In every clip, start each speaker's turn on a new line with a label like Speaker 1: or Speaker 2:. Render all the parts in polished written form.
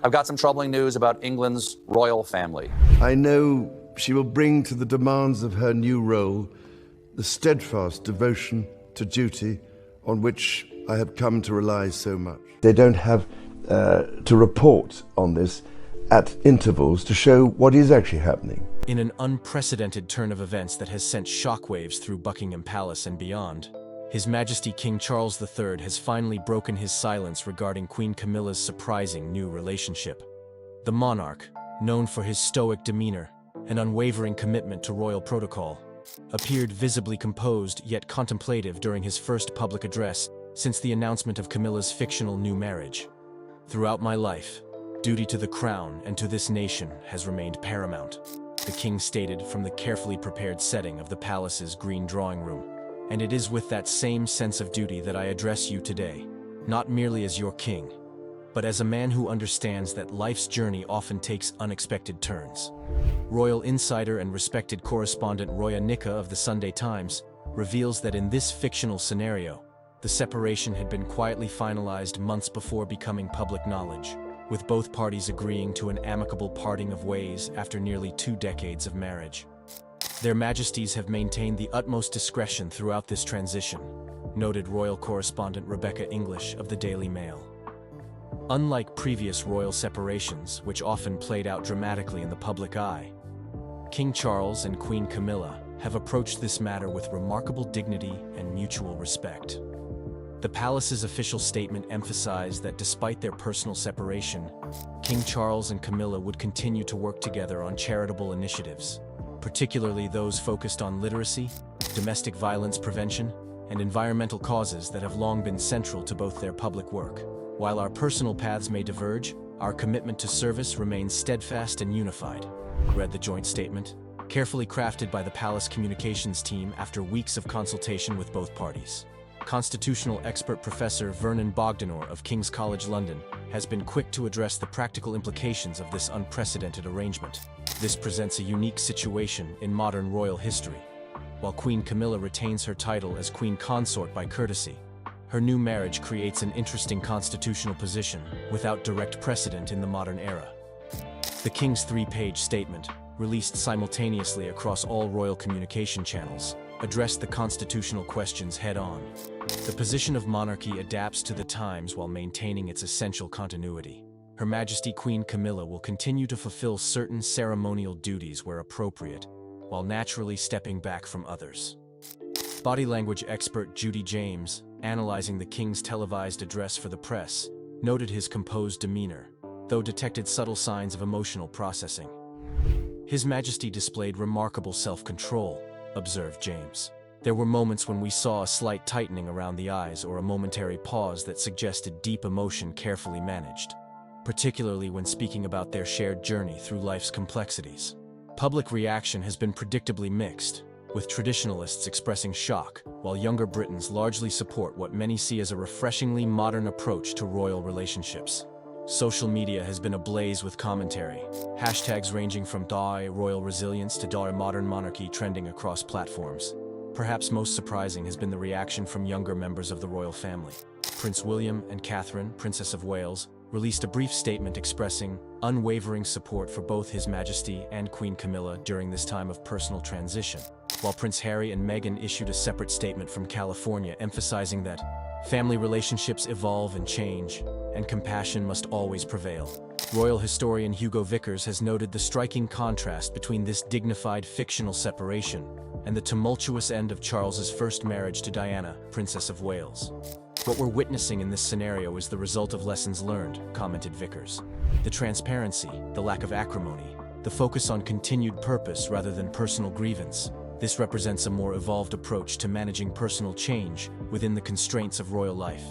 Speaker 1: I've got some troubling news about England's royal family.
Speaker 2: I know she will bring to the demands of her new role the steadfast devotion to duty on which I have come to rely so much. They don't have to report on this at intervals to show what is actually happening.
Speaker 3: In an unprecedented turn of events that has sent shockwaves through Buckingham Palace and beyond, His Majesty King Charles III has finally broken his silence regarding Queen Camilla's surprising new relationship. The monarch, known for his stoic demeanor and unwavering commitment to royal protocol, appeared visibly composed yet contemplative during his first public address since the announcement of Camilla's fictional new marriage. "Throughout my life, duty to the crown and to this nation has remained paramount," the king stated from the carefully prepared setting of the palace's green drawing room. "And it is with that same sense of duty that I address you today, not merely as your king, but as a man who understands that life's journey often takes unexpected turns." Royal insider and respected correspondent Roya Nika of the Sunday Times reveals that in this fictional scenario, the separation had been quietly finalized months before becoming public knowledge, with both parties agreeing to an amicable parting of ways after nearly 2 decades of marriage. "Their Majesties have maintained the utmost discretion throughout this transition," noted royal correspondent Rebecca English of the Daily Mail. Unlike previous royal separations, which often played out dramatically in the public eye, King Charles and Queen Camilla have approached this matter with remarkable dignity and mutual respect. The palace's official statement emphasized that despite their personal separation, King Charles and Camilla would continue to work together on charitable initiatives, particularly those focused on literacy, domestic violence prevention, and environmental causes that have long been central to both their public work. "While our personal paths may diverge, our commitment to service remains steadfast and unified," read the joint statement, carefully crafted by the palace communications team after weeks of consultation with both parties. Constitutional expert Professor Vernon Bogdanor of King's College London has been quick to address the practical implications of this unprecedented arrangement. "This presents a unique situation in modern royal history. While Queen Camilla retains her title as Queen Consort by courtesy, her new marriage creates an interesting constitutional position without direct precedent in the modern era." The King's 3-page statement, released simultaneously across all royal communication channels, addressed the constitutional questions head-on. The position of monarchy adapts to the times while maintaining its essential continuity. Her Majesty Queen Camilla will continue to fulfill certain ceremonial duties where appropriate, while naturally stepping back from others. Body language expert Judy James, analyzing the King's televised address for the press, noted his composed demeanor, though detected subtle signs of emotional processing. "His Majesty displayed remarkable self-control," observed James. "There were moments when we saw a slight tightening around the eyes or a momentary pause that suggested deep emotion carefully managed, particularly when speaking about their shared journey through life's complexities." Public reaction has been predictably mixed, with traditionalists expressing shock, while younger Britons largely support what many see as a refreshingly modern approach to royal relationships. Social media has been ablaze with commentary, hashtags ranging from "Die Royal Resilience" to "Die Modern Monarchy" trending across platforms. Perhaps most surprising has been the reaction from younger members of the royal family. Prince William and Catherine, Princess of Wales, released a brief statement expressing unwavering support for both His Majesty and Queen Camilla during this time of personal transition, while Prince Harry and Meghan issued a separate statement from California emphasizing that family relationships evolve and change, and compassion must always prevail. Royal historian Hugo Vickers has noted the striking contrast between this dignified fictional separation and the tumultuous end of Charles's first marriage to Diana, Princess of Wales. "What we're witnessing in this scenario is the result of lessons learned," commented Vickers. "The transparency, the lack of acrimony, the focus on continued purpose rather than personal grievance. This represents a more evolved approach to managing personal change within the constraints of royal life."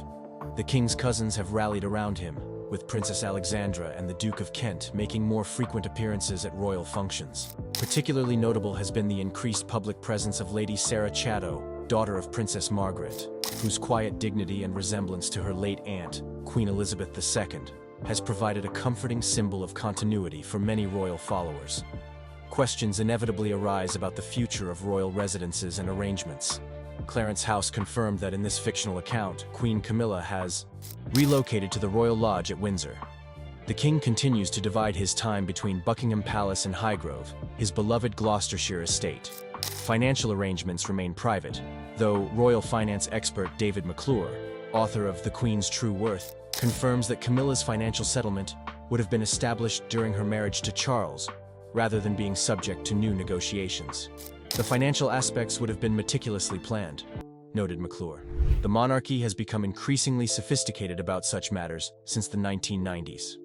Speaker 3: The King's cousins have rallied around him, with Princess Alexandra and the Duke of Kent making more frequent appearances at royal functions. Particularly notable has been the increased public presence of Lady Sarah Chatto, daughter of Princess Margaret, whose quiet dignity and resemblance to her late aunt, Queen Elizabeth II, has provided a comforting symbol of continuity for many royal followers. Questions inevitably arise about the future of royal residences and arrangements. Clarence House confirmed that in this fictional account, Queen Camilla has relocated to the Royal Lodge at Windsor. The The king continues to divide his time between Buckingham Palace and Highgrove, his beloved Gloucestershire estate. Financial arrangements remain private, though royal finance expert David McClure, author of The Queen's True Worth, confirms that Camilla's financial settlement would have been established during her marriage to Charles, rather than being subject to new negotiations. The financial aspects would have been meticulously planned, noted McClure. The monarchy has become increasingly sophisticated about such matters since the 1990s.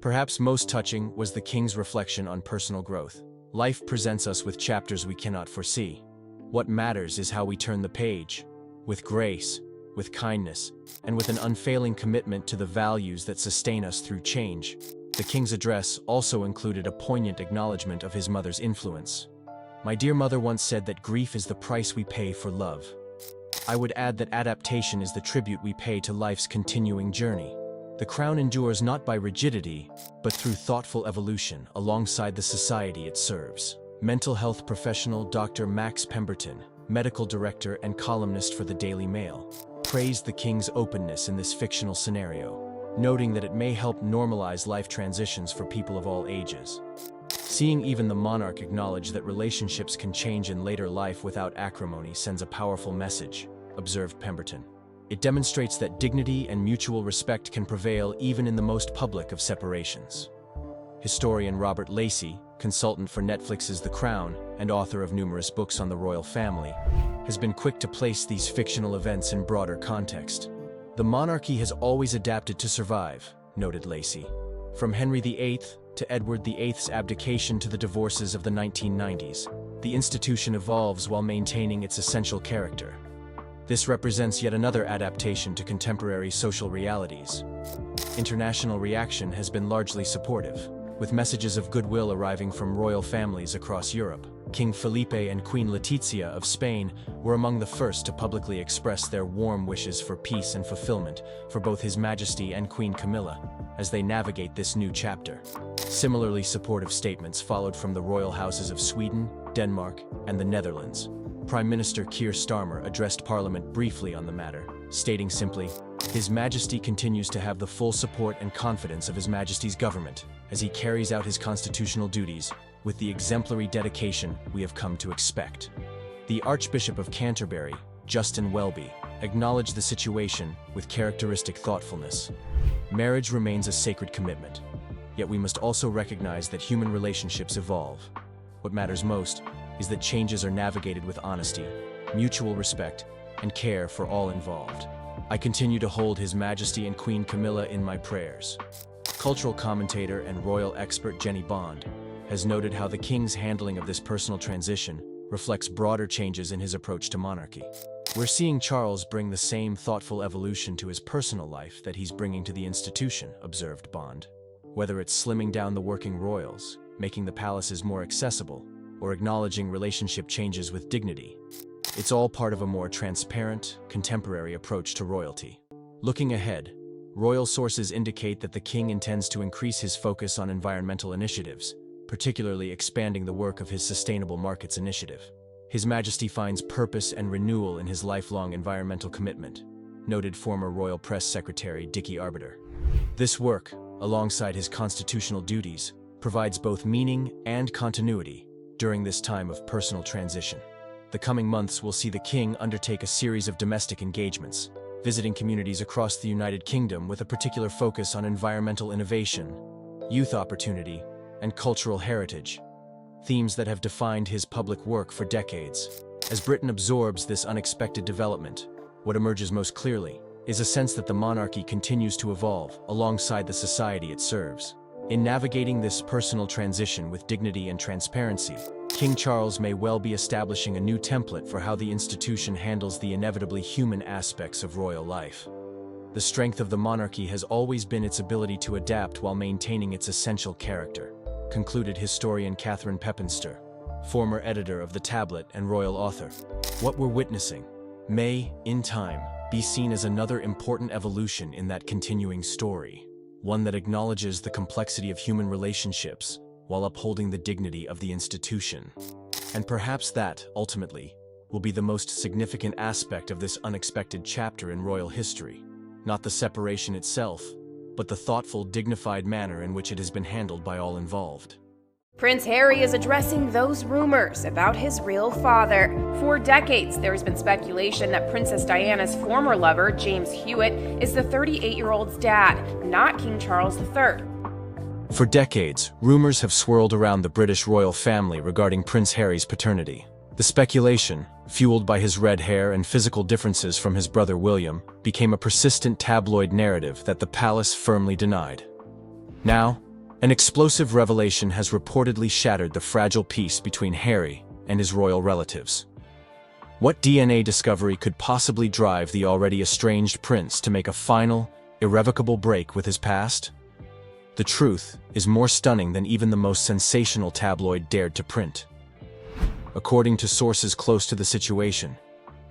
Speaker 3: Perhaps most touching was the king's reflection on personal growth. Life presents us with chapters we cannot foresee. What matters is how we turn the page, with grace, with kindness, and with an unfailing commitment to the values that sustain us through change. The king's address also included a poignant acknowledgement of his mother's influence. My dear mother once said that grief is the price we pay for love. I would add that adaptation is the tribute we pay to life's continuing journey. The crown endures not by rigidity, but through thoughtful evolution alongside the society it serves. Mental health professional Dr. Max Pemberton, medical director and columnist for the Daily Mail, praised the king's openness in this fictional scenario, noting that it may help normalize life transitions for people of all ages. Seeing even the monarch acknowledge that relationships can change in later life without acrimony sends a powerful message, observed Pemberton. It demonstrates that dignity and mutual respect can prevail even in the most public of separations. Historian Robert Lacey, consultant for Netflix's The Crown and author of numerous books on the royal family, has been quick to place these fictional events in broader context. The monarchy has always adapted to survive, noted Lacey. From Henry VIII to Edward VIII's abdication to the divorces of the 1990s, the institution evolves while maintaining its essential character. This represents yet another adaptation to contemporary social realities. International reaction has been largely supportive, with messages of goodwill arriving from royal families across Europe. King Felipe and Queen Letizia of Spain were among the first to publicly express their warm wishes for peace and fulfillment for both His Majesty and Queen Camilla as they navigate this new chapter. Similarly supportive statements followed from the royal houses of Sweden, Denmark, and the Netherlands. Prime Minister Keir Starmer addressed Parliament briefly on the matter, stating simply, "His Majesty continues to have the full support and confidence of His Majesty's government as he carries out his constitutional duties with the exemplary dedication we have come to expect." The Archbishop of Canterbury, Justin Welby, acknowledged the situation with characteristic thoughtfulness. Marriage remains a sacred commitment, yet we must also recognize that human relationships evolve. What matters most is that changes are navigated with honesty, mutual respect, and care for all involved. I continue to hold His Majesty and Queen Camilla in my prayers. Cultural commentator and royal expert Jenny Bond has noted how the king's handling of this personal transition reflects broader changes in his approach to monarchy. We're seeing Charles bring the same thoughtful evolution to his personal life that he's bringing to the institution, observed Bond. Whether it's slimming down the working royals, making the palaces more accessible, or acknowledging relationship changes with dignity, it's all part of a more transparent, contemporary approach to royalty. Looking ahead, royal sources indicate that the king intends to increase his focus on environmental initiatives, particularly expanding the work of his Sustainable Markets Initiative. His Majesty finds purpose and renewal in his lifelong environmental commitment, noted former Royal Press Secretary Dickie Arbiter. This work, alongside his constitutional duties, provides both meaning and continuity during this time of personal transition. The coming months will see the king undertake a series of domestic engagements, visiting communities across the United Kingdom with a particular focus on environmental innovation, youth opportunity, and cultural heritage, themes that have defined his public work for decades. As Britain absorbs this unexpected development, what emerges most clearly is a sense that the monarchy continues to evolve alongside the society it serves. In navigating this personal transition with dignity and transparency, King Charles may well be establishing a new template for how the institution handles the inevitably human aspects of royal life. The strength of the monarchy has always been its ability to adapt while maintaining its essential character, concluded historian Catherine Pepinster, former editor of The Tablet and royal author. What we're witnessing may, in time, be seen as another important evolution in that continuing story, one that acknowledges the complexity of human relationships while upholding the dignity of the institution. And perhaps that, ultimately, will be the most significant aspect of this unexpected chapter in royal history. Not the separation itself, but the thoughtful, dignified manner in which it has been handled by all involved.
Speaker 4: Prince Harry is addressing those rumors about his real father. For decades, there has been speculation that Princess Diana's former lover, James Hewitt, is the 38-year-old's dad, not King Charles III.
Speaker 3: For decades, rumors have swirled around the British royal family regarding Prince Harry's paternity. The speculation, fueled by his red hair and physical differences from his brother William, became a persistent tabloid narrative that the palace firmly denied. Now, an explosive revelation has reportedly shattered the fragile peace between Harry and his royal relatives. What DNA discovery could possibly drive the already estranged prince to make a final, irrevocable break with his past? The truth is more stunning than even the most sensational tabloid dared to print. According to sources close to the situation,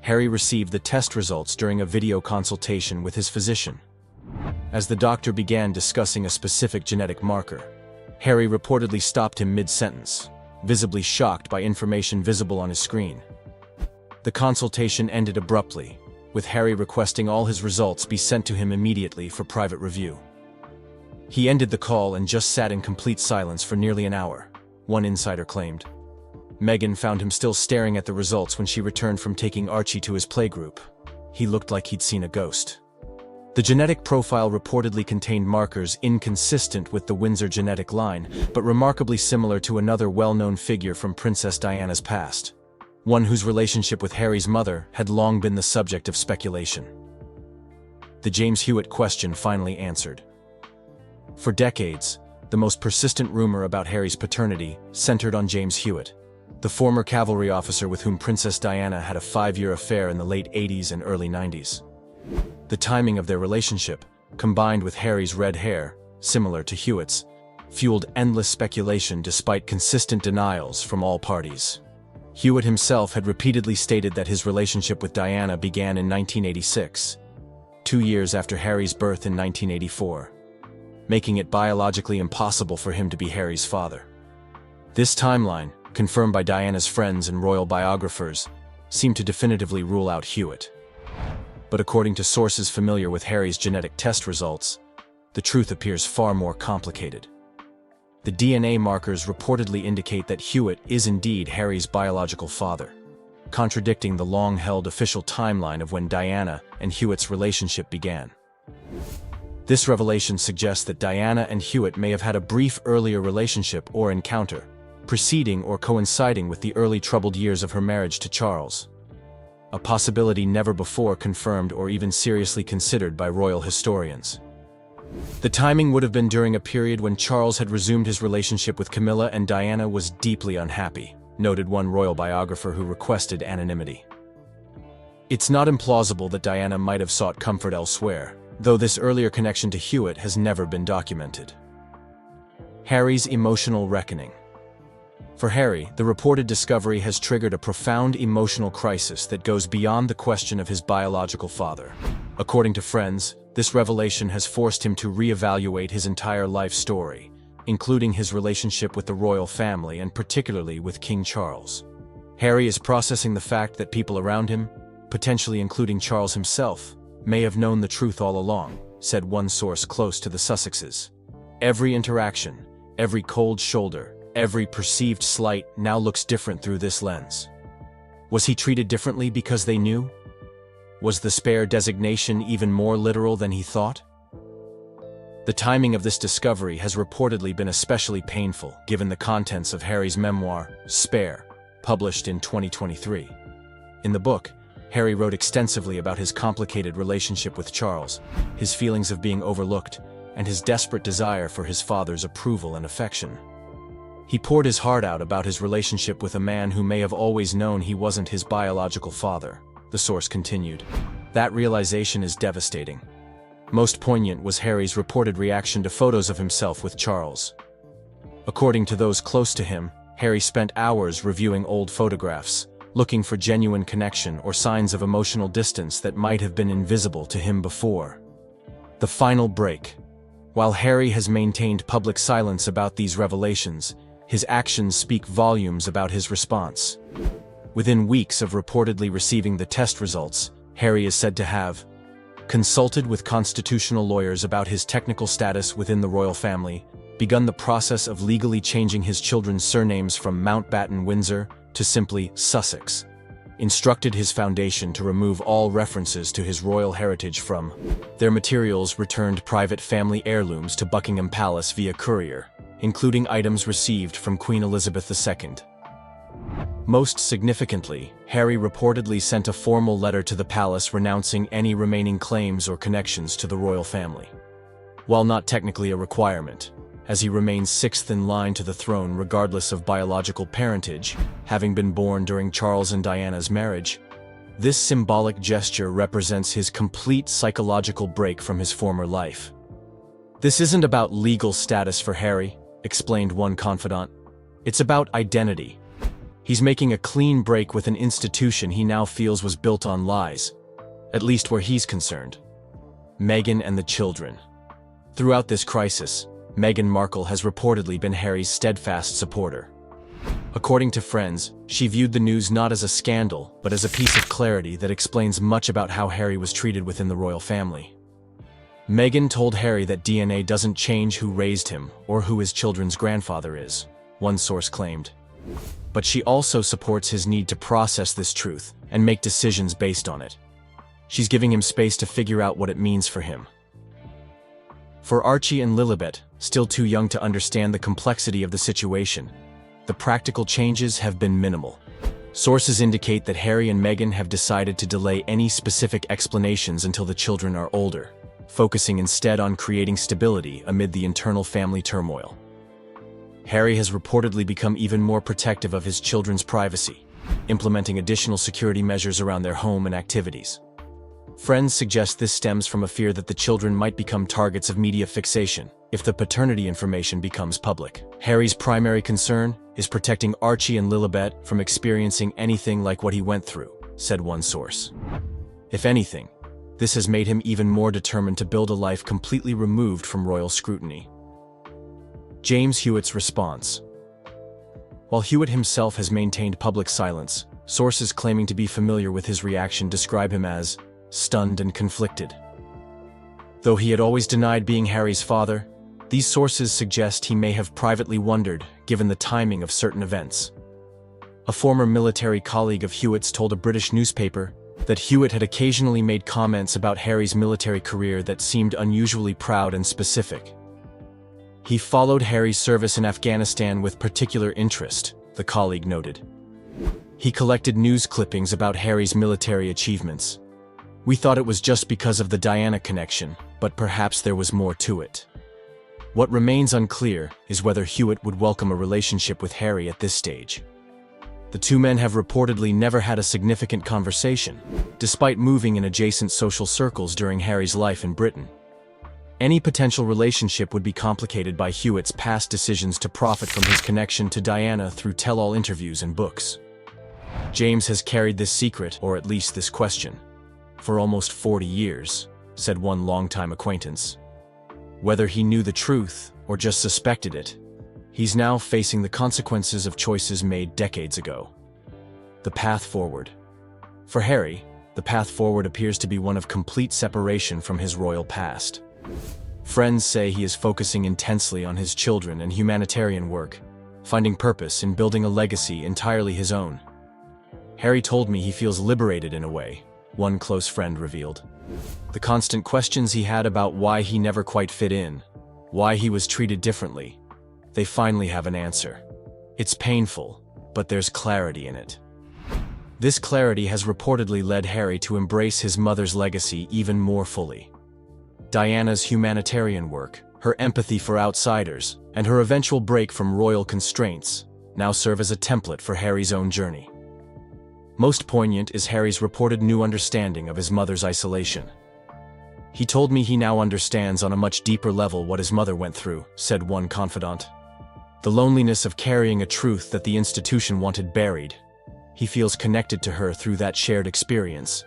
Speaker 3: Harry received the test results during a video consultation with his physician. As the doctor began discussing a specific genetic marker, Harry reportedly stopped him mid-sentence, visibly shocked by information visible on his screen. The consultation ended abruptly, with Harry requesting all his results be sent to him immediately for private review. He ended the call and just sat in complete silence for nearly an hour, one insider claimed. Meghan found him still staring at the results when she returned from taking Archie to his playgroup. He looked like he'd seen a ghost. The genetic profile reportedly contained markers inconsistent with the Windsor genetic line, but remarkably similar to another well-known figure from Princess Diana's past, one whose relationship with Harry's mother had long been the subject of speculation. The James Hewitt question finally answered. For decades, the most persistent rumor about Harry's paternity centered on James Hewitt, the former cavalry officer with whom Princess Diana had a 5-year affair in the late 80s and early 90s. The timing of their relationship, combined with Harry's red hair, similar to Hewitt's, fueled endless speculation despite consistent denials from all parties. Hewitt himself had repeatedly stated that his relationship with Diana began in 1986, 2 years after Harry's birth in 1984, making it biologically impossible for him to be Harry's father. This timeline, confirmed by Diana's friends and royal biographers, seemed to definitively rule out Hewitt. But according to sources familiar with Harry's genetic test results, the truth appears far more complicated. The DNA markers reportedly indicate that Hewitt is indeed Harry's biological father, contradicting the long-held official timeline of when Diana and Hewitt's relationship began. This revelation suggests that Diana and Hewitt may have had a brief earlier relationship or encounter, preceding or coinciding with the early troubled years of her marriage to Charles, a possibility never before confirmed or even seriously considered by royal historians. The timing would have been during a period when Charles had resumed his relationship with Camilla and Diana was deeply unhappy, noted one royal biographer who requested anonymity. It's not implausible that Diana might have sought comfort elsewhere, though this earlier connection to Hewitt has never been documented. Harry's emotional reckoning. For Harry, the reported discovery has triggered a profound emotional crisis that goes beyond the question of his biological father. According to friends, this revelation has forced him to reevaluate his entire life story, including his relationship with the royal family and particularly with King Charles. Harry is processing the fact that people around him, potentially including Charles himself, may have known the truth all along, said one source close to the Sussexes. Every interaction, every cold shoulder, every perceived slight now looks different through this lens. Was he treated differently because they knew? Was the spare designation even more literal than he thought? The timing of this discovery has reportedly been especially painful given the contents of Harry's memoir, Spare, published in 2023. In the book, Harry wrote extensively about his complicated relationship with Charles, his feelings of being overlooked, and his desperate desire for his father's approval and affection. He poured his heart out about his relationship with a man who may have always known he wasn't his biological father, the source continued. That realization is devastating. Most poignant was Harry's reported reaction to photos of himself with Charles. According to those close to him, Harry spent hours reviewing old photographs, looking for genuine connection or signs of emotional distance that might have been invisible to him before. The final break. While Harry has maintained public silence about these revelations, his actions speak volumes about his response. Within weeks of reportedly receiving the test results, Harry is said to have consulted with constitutional lawyers about his technical status within the royal family, begun the process of legally changing his children's surnames from Mountbatten-Windsor to simply Sussex, instructed his foundation to remove all references to his royal heritage from their materials, returned private family heirlooms to Buckingham Palace via courier, including items received from Queen Elizabeth II. Most significantly, Harry reportedly sent a formal letter to the palace renouncing any remaining claims or connections to the royal family. While not technically a requirement, as he remains sixth in line to the throne regardless of biological parentage, having been born during Charles and Diana's marriage, this symbolic gesture represents his complete psychological break from his former life. "This isn't about legal status for Harry," explained one confidant. "It's about identity. He's making a clean break with an institution he now feels was built on lies, at least where he's concerned." Meghan and the children. Throughout this crisis, Meghan Markle has reportedly been Harry's steadfast supporter. According to friends, she viewed the news not as a scandal, but as a piece of clarity that explains much about how Harry was treated within the royal family. Meghan told Harry that DNA doesn't change who raised him or who his children's grandfather is, one source claimed. But she also supports his need to process this truth and make decisions based on it. She's giving him space to figure out what it means for him. For Archie and Lilibet, still too young to understand the complexity of the situation, the practical changes have been minimal. Sources indicate that Harry and Meghan have decided to delay any specific explanations until the children are older, focusing instead on creating stability amid the internal family turmoil. Harry has reportedly become even more protective of his children's privacy, implementing additional security measures around their home and activities. Friends suggest this stems from a fear that the children might become targets of media fixation if the paternity information becomes public. Harry's primary concern is protecting Archie and Lilibet from experiencing anything like what he went through, said one source. If anything, this has made him even more determined to build a life completely removed from royal scrutiny. James Hewitt's response. While Hewitt himself has maintained public silence, sources claiming to be familiar with his reaction describe him as stunned and conflicted. Though he had always denied being Harry's father, these sources suggest he may have privately wondered, given the timing of certain events. A former military colleague of Hewitt's told a British newspaper that Hewitt had occasionally made comments about Harry's military career that seemed unusually proud and specific. He followed Harry's service in Afghanistan with particular interest, the colleague noted. He collected news clippings about Harry's military achievements. We thought it was just because of the Diana connection, but perhaps there was more to it. What remains unclear is whether Hewitt would welcome a relationship with Harry at this stage. The two men have reportedly never had a significant conversation, despite moving in adjacent social circles during Harry's life in Britain. Any potential relationship would be complicated by Hewitt's past decisions to profit from his connection to Diana through tell-all interviews and books. James has carried this secret, or at least this question, for almost 40 years, said one longtime acquaintance. Whether he knew the truth or just suspected it, he's now facing the consequences of choices made decades ago. The path forward. For Harry, the path forward appears to be one of complete separation from his royal past. Friends say he is focusing intensely on his children and humanitarian work, finding purpose in building a legacy entirely his own. Harry told me he feels liberated in a way, one close friend revealed. The constant questions he had about why he never quite fit in, why he was treated differently, they finally have an answer. It's painful, but there's clarity in it. This clarity has reportedly led Harry to embrace his mother's legacy even more fully. Diana's humanitarian work, her empathy for outsiders, and her eventual break from royal constraints now serve as a template for Harry's own journey. Most poignant is Harry's reported new understanding of his mother's isolation. He told me he now understands on a much deeper level what his mother went through, said one confidant. The loneliness of carrying a truth that the institution wanted buried. He feels connected to her through that shared experience.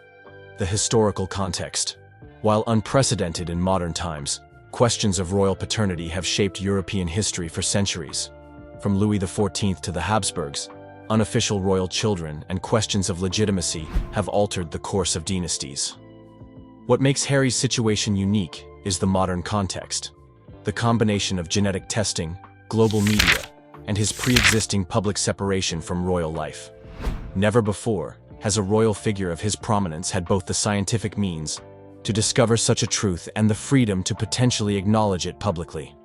Speaker 3: The historical context. While unprecedented in modern times, questions of royal paternity have shaped European history for centuries. From Louis XIV to the Habsburgs, unofficial royal children and questions of legitimacy have altered the course of dynasties. What makes Harry's situation unique is the modern context. The combination of genetic testing, global media, and his pre-existing public separation from royal life. Never before has a royal figure of his prominence had both the scientific means to discover such a truth and the freedom to potentially acknowledge it publicly.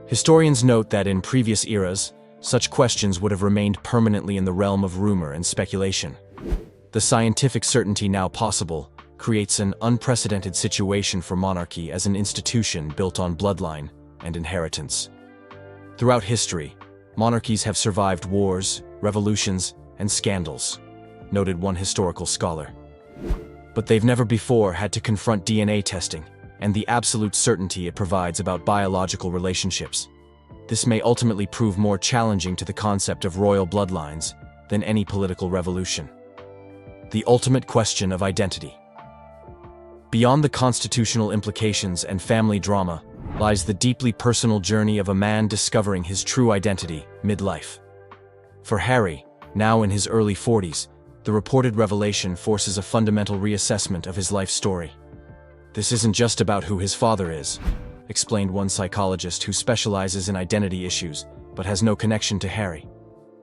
Speaker 3: Historians note that in previous eras, such questions would have remained permanently in the realm of rumor and speculation. The scientific certainty now possible creates an unprecedented situation for monarchy as an institution built on bloodline and inheritance. Throughout history, monarchies have survived wars, revolutions, and scandals, noted one historical scholar. But they've never before had to confront DNA testing and the absolute certainty it provides about biological relationships. This may ultimately prove more challenging to the concept of royal bloodlines than any political revolution. The ultimate question of identity. Beyond the constitutional implications and family drama lies the deeply personal journey of a man discovering his true identity midlife. For Harry, now in his early 40s, the reported revelation forces a fundamental reassessment of his life story. This isn't just about who his father is, explained one psychologist who specializes in identity issues but has no connection to Harry.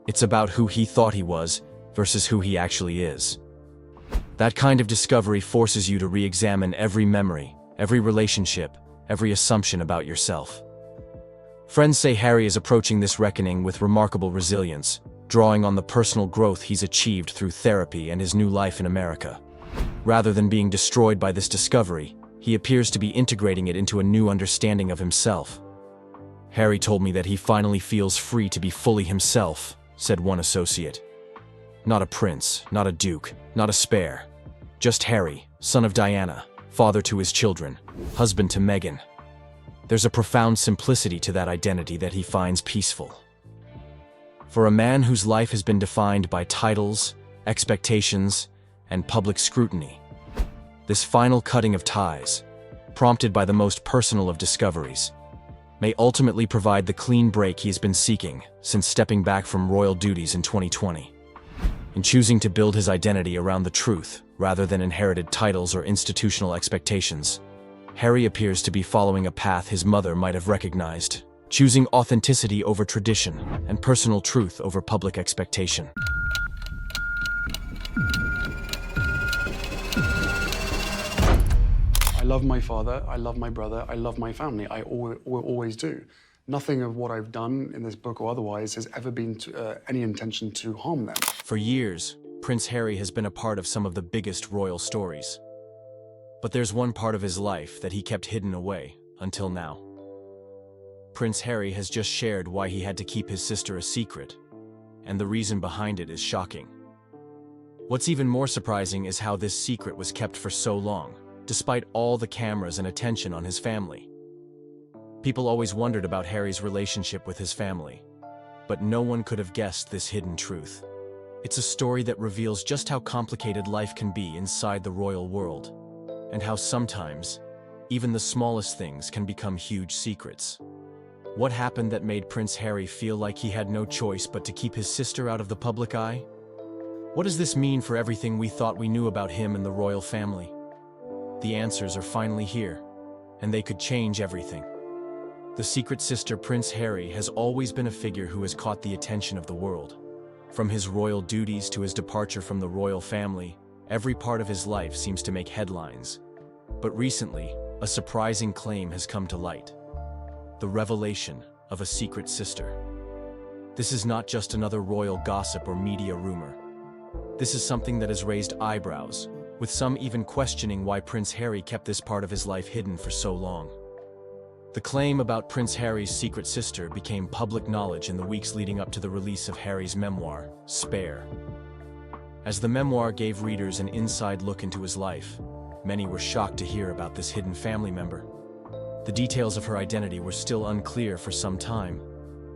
Speaker 3: It's about who he thought he was versus who he actually is. That kind of discovery forces you to re-examine every memory, every relationship, every assumption about yourself. Friends say Harry is approaching this reckoning with remarkable resilience, drawing on the personal growth he's achieved through therapy and his new life in America. Rather than being destroyed by this discovery, he appears to be integrating it into a new understanding of himself. Harry told me that he finally feels free to be fully himself, said one associate. Not a prince, not a duke, not a spare. Just Harry, son of Diana, father to his children, husband to Meghan. There's a profound simplicity to that identity that he finds peaceful. For a man whose life has been defined by titles, expectations, and public scrutiny, this final cutting of ties, prompted by the most personal of discoveries, may ultimately provide the clean break he's been seeking since stepping back from royal duties in 2020. In choosing to build his identity around the truth rather than inherited titles or institutional expectations, Harry appears to be following a path his mother might have recognized, choosing authenticity over tradition and personal truth over public expectation.
Speaker 5: I love my father, I love my brother, I love my family. I will always do. Nothing of what I've done in this book or otherwise has ever been any intention to harm them.
Speaker 3: For years, Prince Harry has been a part of some of the biggest royal stories. But there's one part of his life that he kept hidden away until now. Prince Harry has just shared why he had to keep his sister a secret, and the reason behind it is shocking. What's even more surprising is how this secret was kept for so long, despite all the cameras and attention on his family. People always wondered about Harry's relationship with his family, but no one could have guessed this hidden truth. It's a story that reveals just how complicated life can be inside the royal world, and how sometimes, even the smallest things can become huge secrets. What happened that made Prince Harry feel like he had no choice but to keep his sister out of the public eye? What does this mean for everything we thought we knew about him and the royal family? The answers are finally here, and they could change everything. The secret sister Prince Harry has always been a figure who has caught the attention of the world. From his royal duties to his departure from the royal family, every part of his life seems to make headlines. But recently, a surprising claim has come to light: the revelation of a secret sister. This is not just another royal gossip or media rumor. This is something that has raised eyebrows, with some even questioning why Prince Harry kept this part of his life hidden for so long. The claim about Prince Harry's secret sister became public knowledge in the weeks leading up to the release of Harry's memoir, Spare. As the memoir gave readers an inside look into his life, many were shocked to hear about this hidden family member. The details of her identity were still unclear for some time,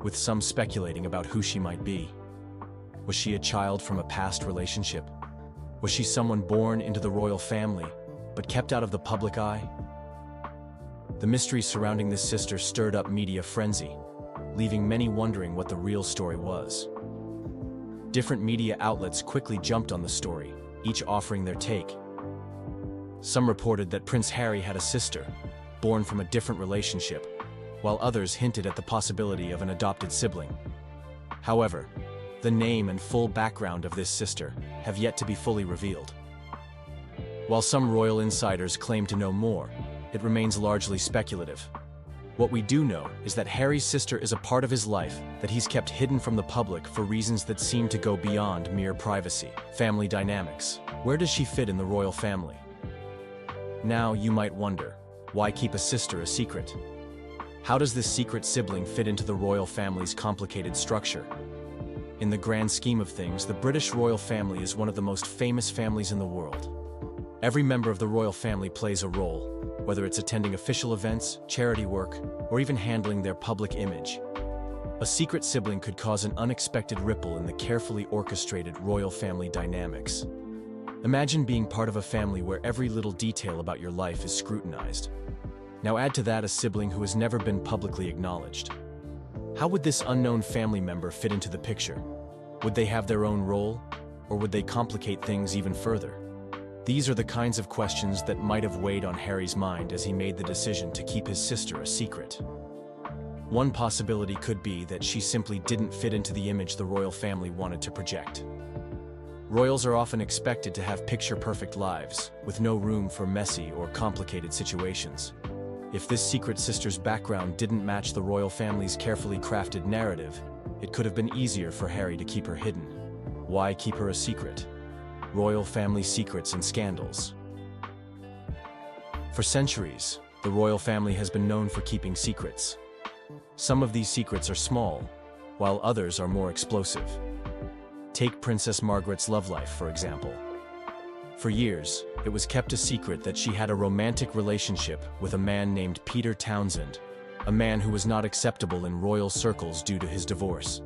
Speaker 3: with some speculating about who she might be. Was she a child from a past relationship? Was she someone born into the royal family, but kept out of the public eye? The mystery surrounding this sister stirred up media frenzy, leaving many wondering what the real story was. Different media outlets quickly jumped on the story, each offering their take. Some reported that Prince Harry had a sister, born from a different relationship, while others hinted at the possibility of an adopted sibling. However, the name and full background of this sister have yet to be fully revealed. While some royal insiders claim to know more, it remains largely speculative. What we do know is that Harry's sister is a part of his life that he's kept hidden from the public for reasons that seem to go beyond mere privacy. Family dynamics. Where does she fit in the royal family? Now you might wonder, why keep a sister a secret? How does this secret sibling fit into the royal family's complicated structure? In the grand scheme of things, the British royal family is one of the most famous families in the world. Every member of the royal family plays a role, whether it's attending official events, charity work, or even handling their public image. A secret sibling could cause an unexpected ripple in the carefully orchestrated royal family dynamics. Imagine being part of a family where every little detail about your life is scrutinized. Now add to that a sibling who has never been publicly acknowledged. How would this unknown family member fit into the picture? Would they have their own role, or would they complicate things even further? These are the kinds of questions that might have weighed on Harry's mind as he made the decision to keep his sister a secret. One possibility could be that she simply didn't fit into the image the royal family wanted to project. Royals are often expected to have picture-perfect lives, with no room for messy or complicated situations. If this secret sister's background didn't match the royal family's carefully crafted narrative, it could have been easier for Harry to keep her hidden. Why keep her a secret? Royal family secrets and scandals. For centuries, the royal family has been known for keeping secrets. Some of these secrets are small, while others are more explosive. Take Princess Margaret's love life, for example. For years, it was kept a secret that she had a romantic relationship with a man named Peter Townsend, a man who was not acceptable in royal circles due to his divorce.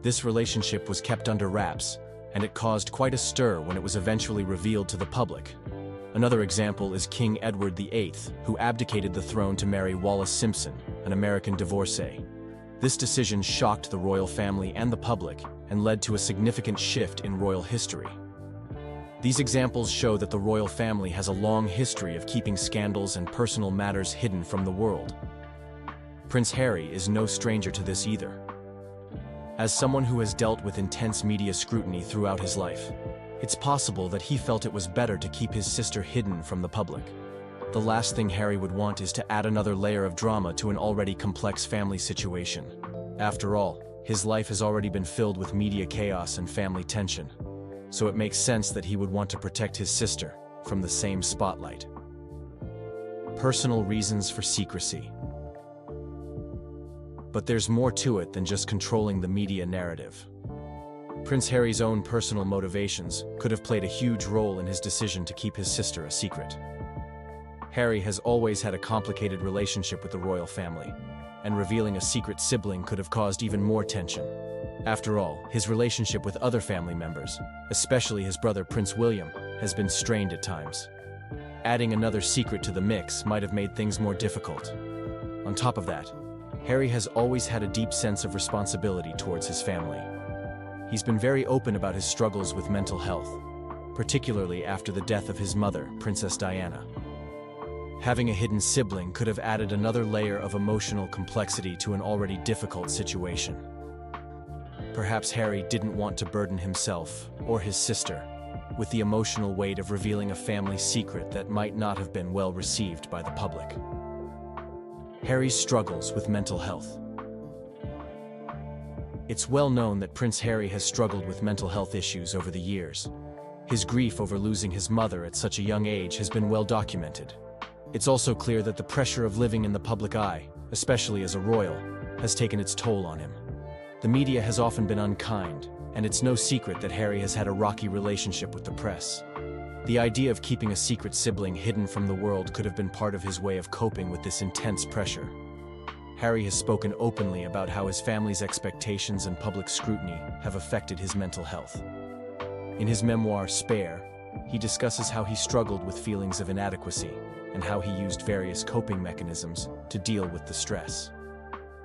Speaker 3: This relationship was kept under wraps, and it caused quite a stir when it was eventually revealed to the public. Another example is King Edward VIII, who abdicated the throne to marry Wallis Simpson, an American divorcee. This decision shocked the royal family and the public and led to a significant shift in royal history. These examples show that the royal family has a long history of keeping scandals and personal matters hidden from the world. Prince Harry is no stranger to this either. As someone who has dealt with intense media scrutiny throughout his life, it's possible that he felt it was better to keep his sister hidden from the public. The last thing Harry would want is to add another layer of drama to an already complex family situation. After all, his life has already been filled with media chaos and family tension, so it makes sense that he would want to protect his sister from the same spotlight. Personal reasons for secrecy. But there's more to it than just controlling the media narrative. Prince Harry's own personal motivations could have played a huge role in his decision to keep his sister a secret. Harry has always had a complicated relationship with the royal family, and revealing a secret sibling could have caused even more tension. After all, his relationship with other family members, especially his brother Prince William, has been strained at times. Adding another secret to the mix might have made things more difficult. On top of that, Harry has always had a deep sense of responsibility towards his family. He's been very open about his struggles with mental health, particularly after the death of his mother, Princess Diana. Having a hidden sibling could have added another layer of emotional complexity to an already difficult situation. Perhaps Harry didn't want to burden himself, or his sister, with the emotional weight of revealing a family secret that might not have been well received by the public. Harry's struggles with mental health. It's well known that Prince Harry has struggled with mental health issues over the years. His grief over losing his mother at such a young age has been well documented. It's also clear that the pressure of living in the public eye, especially as a royal, has taken its toll on him. The media has often been unkind, and it's no secret that Harry has had a rocky relationship with the press. The idea of keeping a secret sibling hidden from the world could have been part of his way of coping with this intense pressure. Harry has spoken openly about how his family's expectations and public scrutiny have affected his mental health. In his memoir, Spare, he discusses how he struggled with feelings of inadequacy and how he used various coping mechanisms to deal with the stress.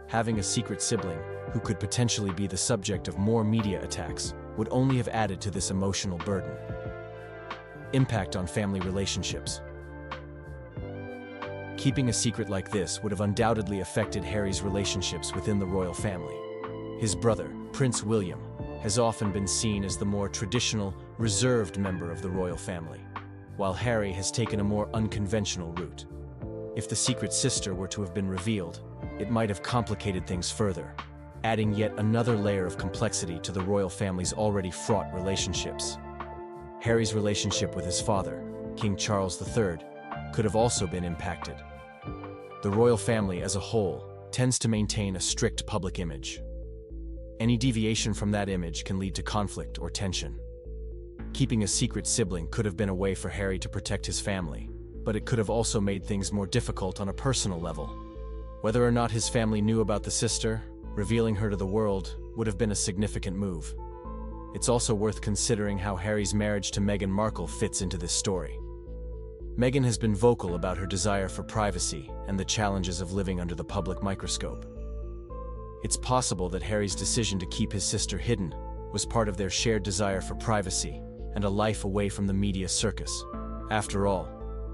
Speaker 3: Having a secret sibling, who could potentially be the subject of more media attacks, would only have added to this emotional burden. Impact on family relationships. Keeping a secret like this would have undoubtedly affected Harry's relationships within the royal family. His brother, Prince William, has often been seen as the more traditional, reserved member of the royal family, while Harry has taken a more unconventional route. If the secret sister were to have been revealed, it might have complicated things further, adding yet another layer of complexity to the royal family's already fraught relationships. Harry's relationship with his father, King Charles III, could have also been impacted. The royal family as a whole tends to maintain a strict public image. Any deviation from that image can lead to conflict or tension. Keeping a secret sibling could have been a way for Harry to protect his family, but it could have also made things more difficult on a personal level. Whether or not his family knew about the sister, revealing her to the world would have been a significant move. It's also worth considering how Harry's marriage to Meghan Markle fits into this story. Meghan has been vocal about her desire for privacy and the challenges of living under the public microscope. It's possible that Harry's decision to keep his sister hidden was part of their shared desire for privacy and a life away from the media circus. After all,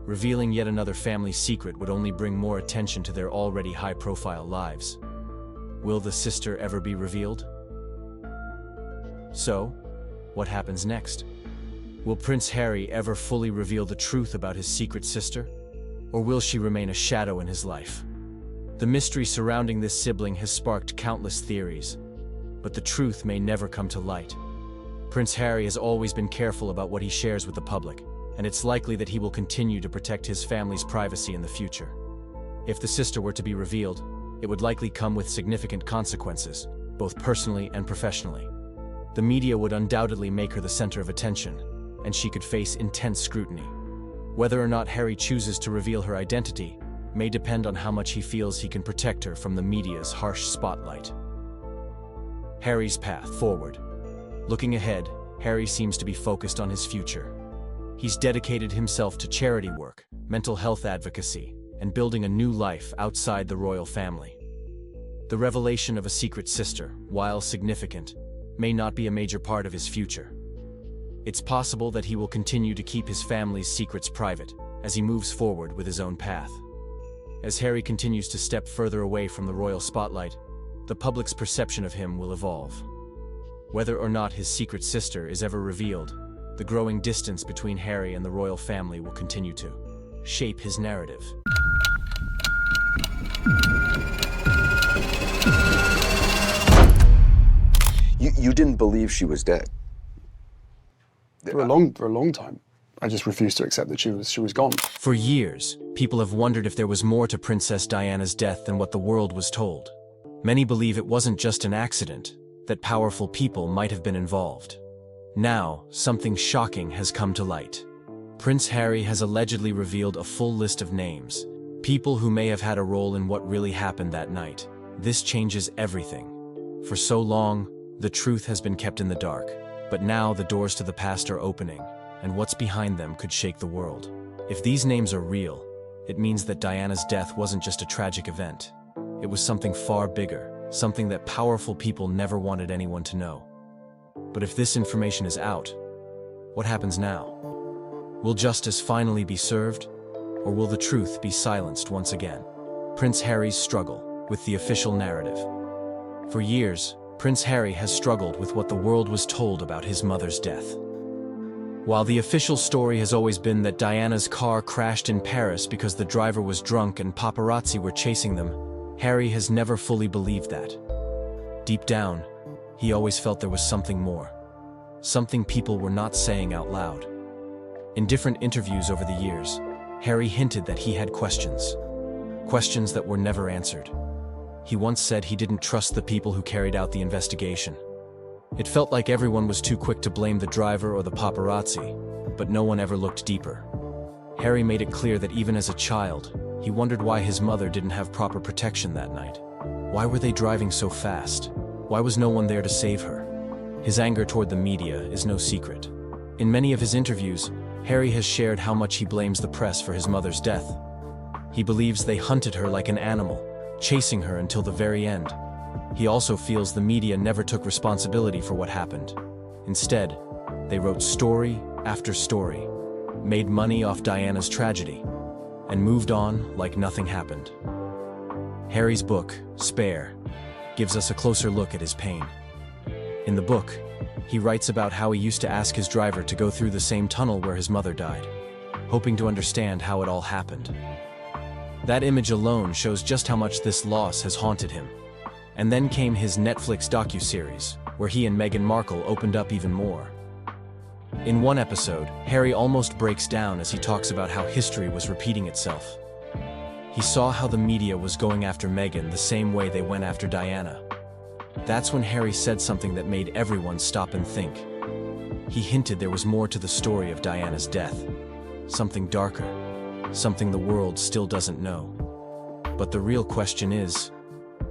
Speaker 3: revealing yet another family secret would only bring more attention to their already high-profile lives. Will the sister ever be revealed? So, what happens next? Will Prince Harry ever fully reveal the truth about his secret sister? Or will she remain a shadow in his life? The mystery surrounding this sibling has sparked countless theories, but the truth may never come to light. Prince Harry has always been careful about what he shares with the public, and it's likely that he will continue to protect his family's privacy in the future. If the sister were to be revealed, it would likely come with significant consequences, both personally and professionally. The media would undoubtedly make her the center of attention, and she could face intense scrutiny. Whether or not Harry chooses to reveal her identity may depend on how much he feels he can protect her from the media's harsh spotlight. Harry's path forward. Looking ahead, Harry seems to be focused on his future. He's dedicated himself to charity work, mental health advocacy, and building a new life outside the royal family. The revelation of a secret sister, while significant, may not be a major part of his future. It's possible that he will continue to keep his family's secrets private as he moves forward with his own path. As Harry continues to step further away from the royal spotlight, the public's perception of him will evolve. Whether or not his secret sister is ever revealed, the growing distance between Harry and the royal family will continue to shape his narrative.
Speaker 6: You didn't believe she was dead?
Speaker 5: For a long time, I just refused to accept that she was gone.
Speaker 3: For years, people have wondered if there was more to Princess Diana's death than what the world was told. Many believe it wasn't just an accident, that powerful people might have been involved. Now, something shocking has come to light. Prince Harry has allegedly revealed a full list of names, people who may have had a role in what really happened that night. This changes everything. For so long, the truth has been kept in the dark, but now the doors to the past are opening, and what's behind them could shake the world. If these names are real, it means that Diana's death wasn't just a tragic event. It was something far bigger, something that powerful people never wanted anyone to know. But if this information is out, what happens now? Will justice finally be served, or will the truth be silenced once again? Prince Harry's struggle with the official narrative. For years, Prince Harry has struggled with what the world was told about his mother's death. While the official story has always been that Diana's car crashed in Paris because the driver was drunk and paparazzi were chasing them, Harry has never fully believed that. Deep down, he always felt there was something more. Something people were not saying out loud. In different interviews over the years, Harry hinted that he had questions. Questions that were never answered. He once said he didn't trust the people who carried out the investigation. It felt like everyone was too quick to blame the driver or the paparazzi, but no one ever looked deeper. Harry made it clear that even as a child, he wondered why his mother didn't have proper protection that night. Why were they driving so fast? Why was no one there to save her? His anger toward the media is no secret. In many of his interviews, Harry has shared how much he blames the press for his mother's death. He believes they hunted her like an animal, chasing her until the very end. He also feels the media never took responsibility for what happened. Instead, they wrote story after story, made money off Diana's tragedy, and moved on like nothing happened. Harry's book, Spare, gives us a closer look at his pain. In the book, he writes about how he used to ask his driver to go through the same tunnel where his mother died, hoping to understand how it all happened. That image alone shows just how much this loss has haunted him. And then came his Netflix docuseries, where he and Meghan Markle opened up even more. In one episode, Harry almost breaks down as he talks about how history was repeating itself. He saw how the media was going after Meghan the same way they went after Diana. That's when Harry said something that made everyone stop and think. He hinted there was more to the story of Diana's death. Something darker. Something the world still doesn't know. But the real question is,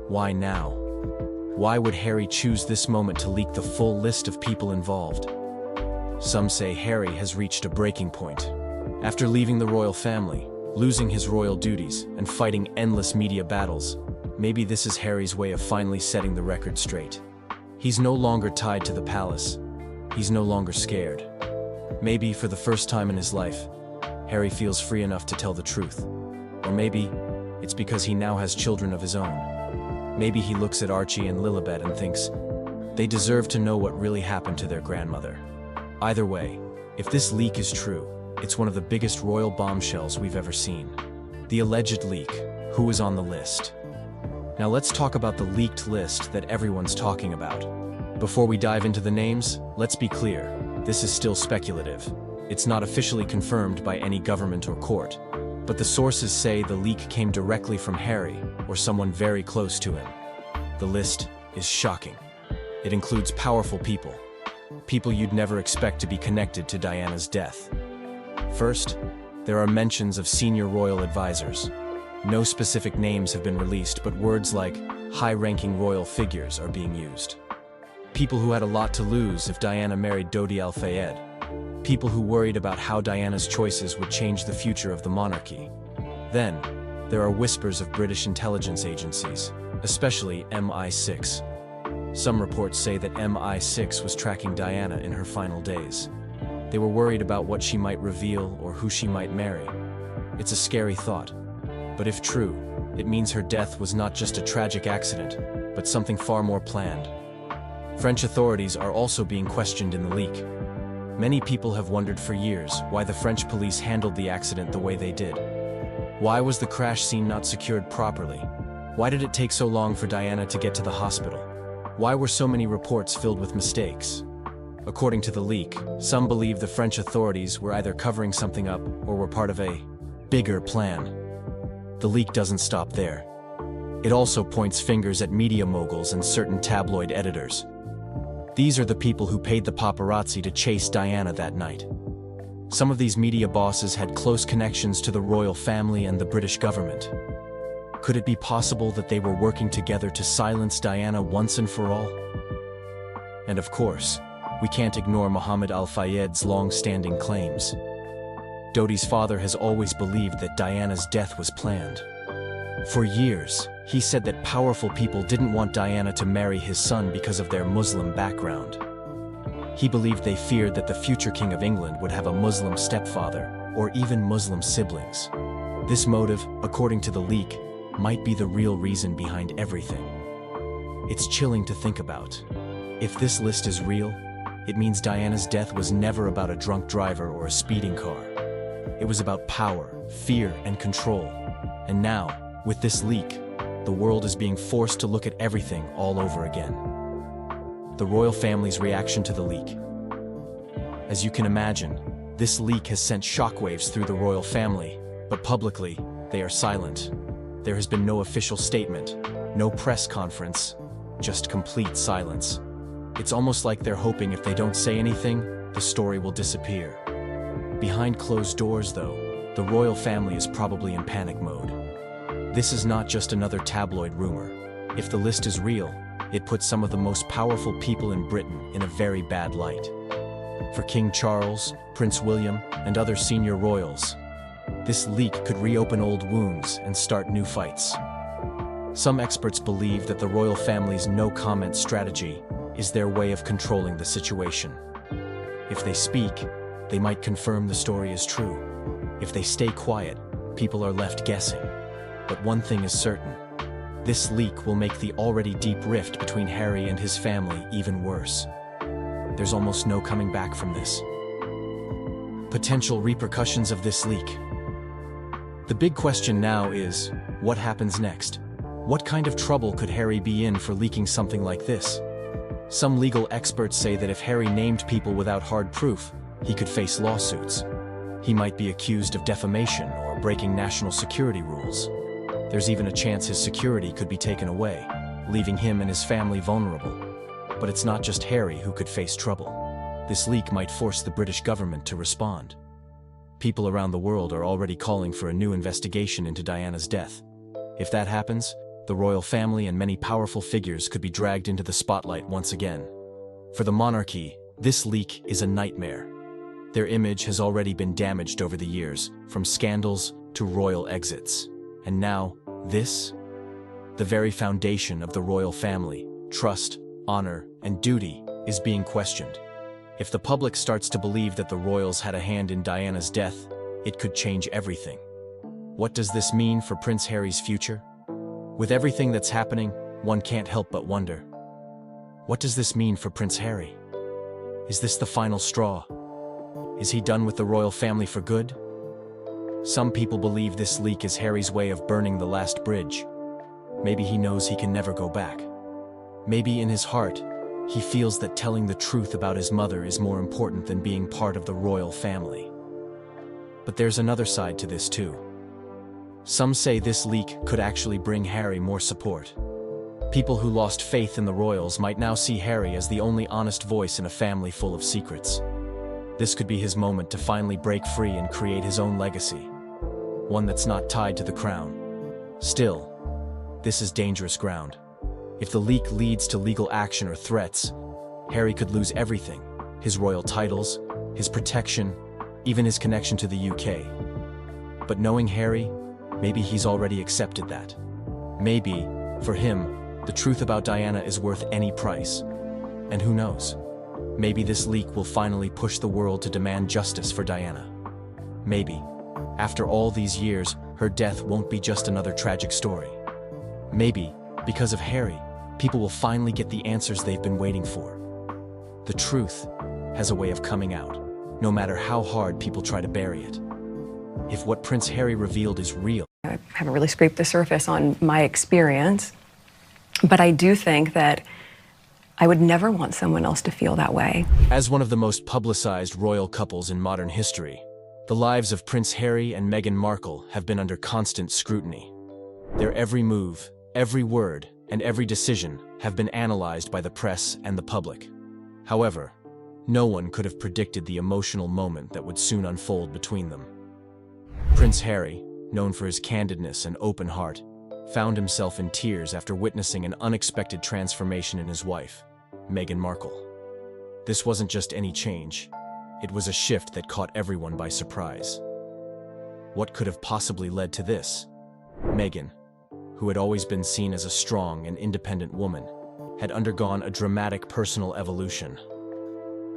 Speaker 3: why now? Why would Harry choose this moment to leak the full list of people involved? Some say Harry has reached a breaking point. After leaving the royal family, losing his royal duties, and fighting endless media battles, maybe this is Harry's way of finally setting the record straight. He's no longer tied to the palace. He's no longer scared. Maybe for the first time in his life, Harry feels free enough to tell the truth. Or maybe it's because he now has children of his own. Maybe he looks at Archie and Lilibet and thinks, they deserve to know what really happened to their grandmother. Either way, if this leak is true, it's one of the biggest royal bombshells we've ever seen. The alleged leak, who is on the list? Now let's talk about the leaked list that everyone's talking about. Before we dive into the names, let's be clear, this is still speculative. It's not officially confirmed by any government or court. But the sources say the leak came directly from Harry or someone very close to him. The list is shocking. It includes powerful people. People you'd never expect to be connected to Diana's death. First, there are mentions of senior royal advisors. No specific names have been released, but words like high-ranking royal figures are being used. People who had a lot to lose if Diana married Dodi Al-Fayed. People who worried about how Diana's choices would change the future of the monarchy. Then, there are whispers of British intelligence agencies, especially MI6. Some reports say that MI6 was tracking Diana in her final days. They were worried about what she might reveal or who she might marry. It's a scary thought. But if true, it means her death was not just a tragic accident, but something far more planned. French authorities are also being questioned in the leak. Many people have wondered for years why the French police handled the accident the way they did. Why was the crash scene not secured properly? Why did it take so long for Diana to get to the hospital? Why were so many reports filled with mistakes? According to the leak, some believe the French authorities were either covering something up or were part of a bigger plan. The leak doesn't stop there. It also points fingers at media moguls and certain tabloid editors. These are the people who paid the paparazzi to chase Diana that night. Some of these media bosses had close connections to the royal family and the British government. Could it be possible that they were working together to silence Diana once and for all? And of course, we can't ignore Mohammed Al-Fayed's long-standing claims. Dodi's father has always believed that Diana's death was planned. For years, he said that powerful people didn't want Diana to marry his son because of their Muslim background. He believed they feared that the future King of England would have a Muslim stepfather, or even Muslim siblings. This motive, according to the leak, might be the real reason behind everything. It's chilling to think about. If this list is real, it means Diana's death was never about a drunk driver or a speeding car. It was about power, fear, and control. And now, with this leak, the world is being forced to look at everything all over again. The royal family's reaction to the leak. As you can imagine, this leak has sent shockwaves through the royal family, but publicly, they are silent. There has been no official statement, no press conference, just complete silence. It's almost like they're hoping if they don't say anything, the story will disappear. Behind closed doors, though, the royal family is probably in panic mode. This is not just another tabloid rumor. If the list is real, it puts some of the most powerful people in Britain in a very bad light. For King Charles, Prince William, and other senior royals, this leak could reopen old wounds and start new fights. Some experts believe that the royal family's no-comment strategy is their way of controlling the situation. If they speak, they might confirm the story is true. If they stay quiet, people are left guessing. But one thing is certain. This leak will make the already deep rift between Harry and his family even worse. There's almost no coming back from this. Potential repercussions of this leak. The big question now is, what happens next? What kind of trouble could Harry be in for leaking something like this? Some legal experts say that if Harry named people without hard proof, he could face lawsuits. He might be accused of defamation or breaking national security rules. There's even a chance his security could be taken away, leaving him and his family vulnerable. But it's not just Harry who could face trouble. This leak might force the British government to respond. People around the world are already calling for a new investigation into Diana's death. If that happens, the royal family and many powerful figures could be dragged into the spotlight once again. For the monarchy, this leak is a nightmare. Their image has already been damaged over the years, from scandals to royal exits. And now, this? The very foundation of the royal family, trust, honor, and duty, is being questioned. If the public starts to believe that the royals had a hand in Diana's death, it could change everything. What does this mean for Prince Harry's future? With everything that's happening, one can't help but wonder. What does this mean for Prince Harry? Is this the final straw? Is he done with the royal family for good? Some people believe this leak is Harry's way of burning the last bridge. Maybe he knows he can never go back. Maybe in his heart, he feels that telling the truth about his mother is more important than being part of the royal family. But there's another side to this too. Some say this leak could actually bring Harry more support. People who lost faith in the royals might now see Harry as the only honest voice in a family full of secrets. This could be his moment to finally break free and create his own legacy. One that's not tied to the crown. Still, this is dangerous ground. If the leak leads to legal action or threats, Harry could lose everything: his royal titles, his protection, even his connection to the UK. But knowing Harry, maybe he's already accepted that. Maybe, for him, the truth about Diana is worth any price. And who knows? Maybe this leak will finally push the world to demand justice for Diana. Maybe, after all these years, her death won't be just another tragic story. Maybe, because of Harry, people will finally get the answers they've been waiting for. The truth has a way of coming out, no matter how hard people try to bury it. If what Prince Harry revealed is real,
Speaker 7: I haven't really scraped the surface on my experience, but I do think that I would never want someone else to feel that way.
Speaker 3: as one of the most publicized royal couples in modern history, the lives of Prince Harry and Meghan Markle have been under constant scrutiny. Their every move, every word, and every decision have been analyzed by the press and the public. However, no one could have predicted the emotional moment that would soon unfold between them. Prince Harry, known for his candidness and open heart, found himself in tears after witnessing an unexpected transformation in his wife, Meghan Markle. This wasn't just any change, it was a shift that caught everyone by surprise. What could have possibly led to this? Meghan, who had always been seen as a strong and independent woman, had undergone a dramatic personal evolution.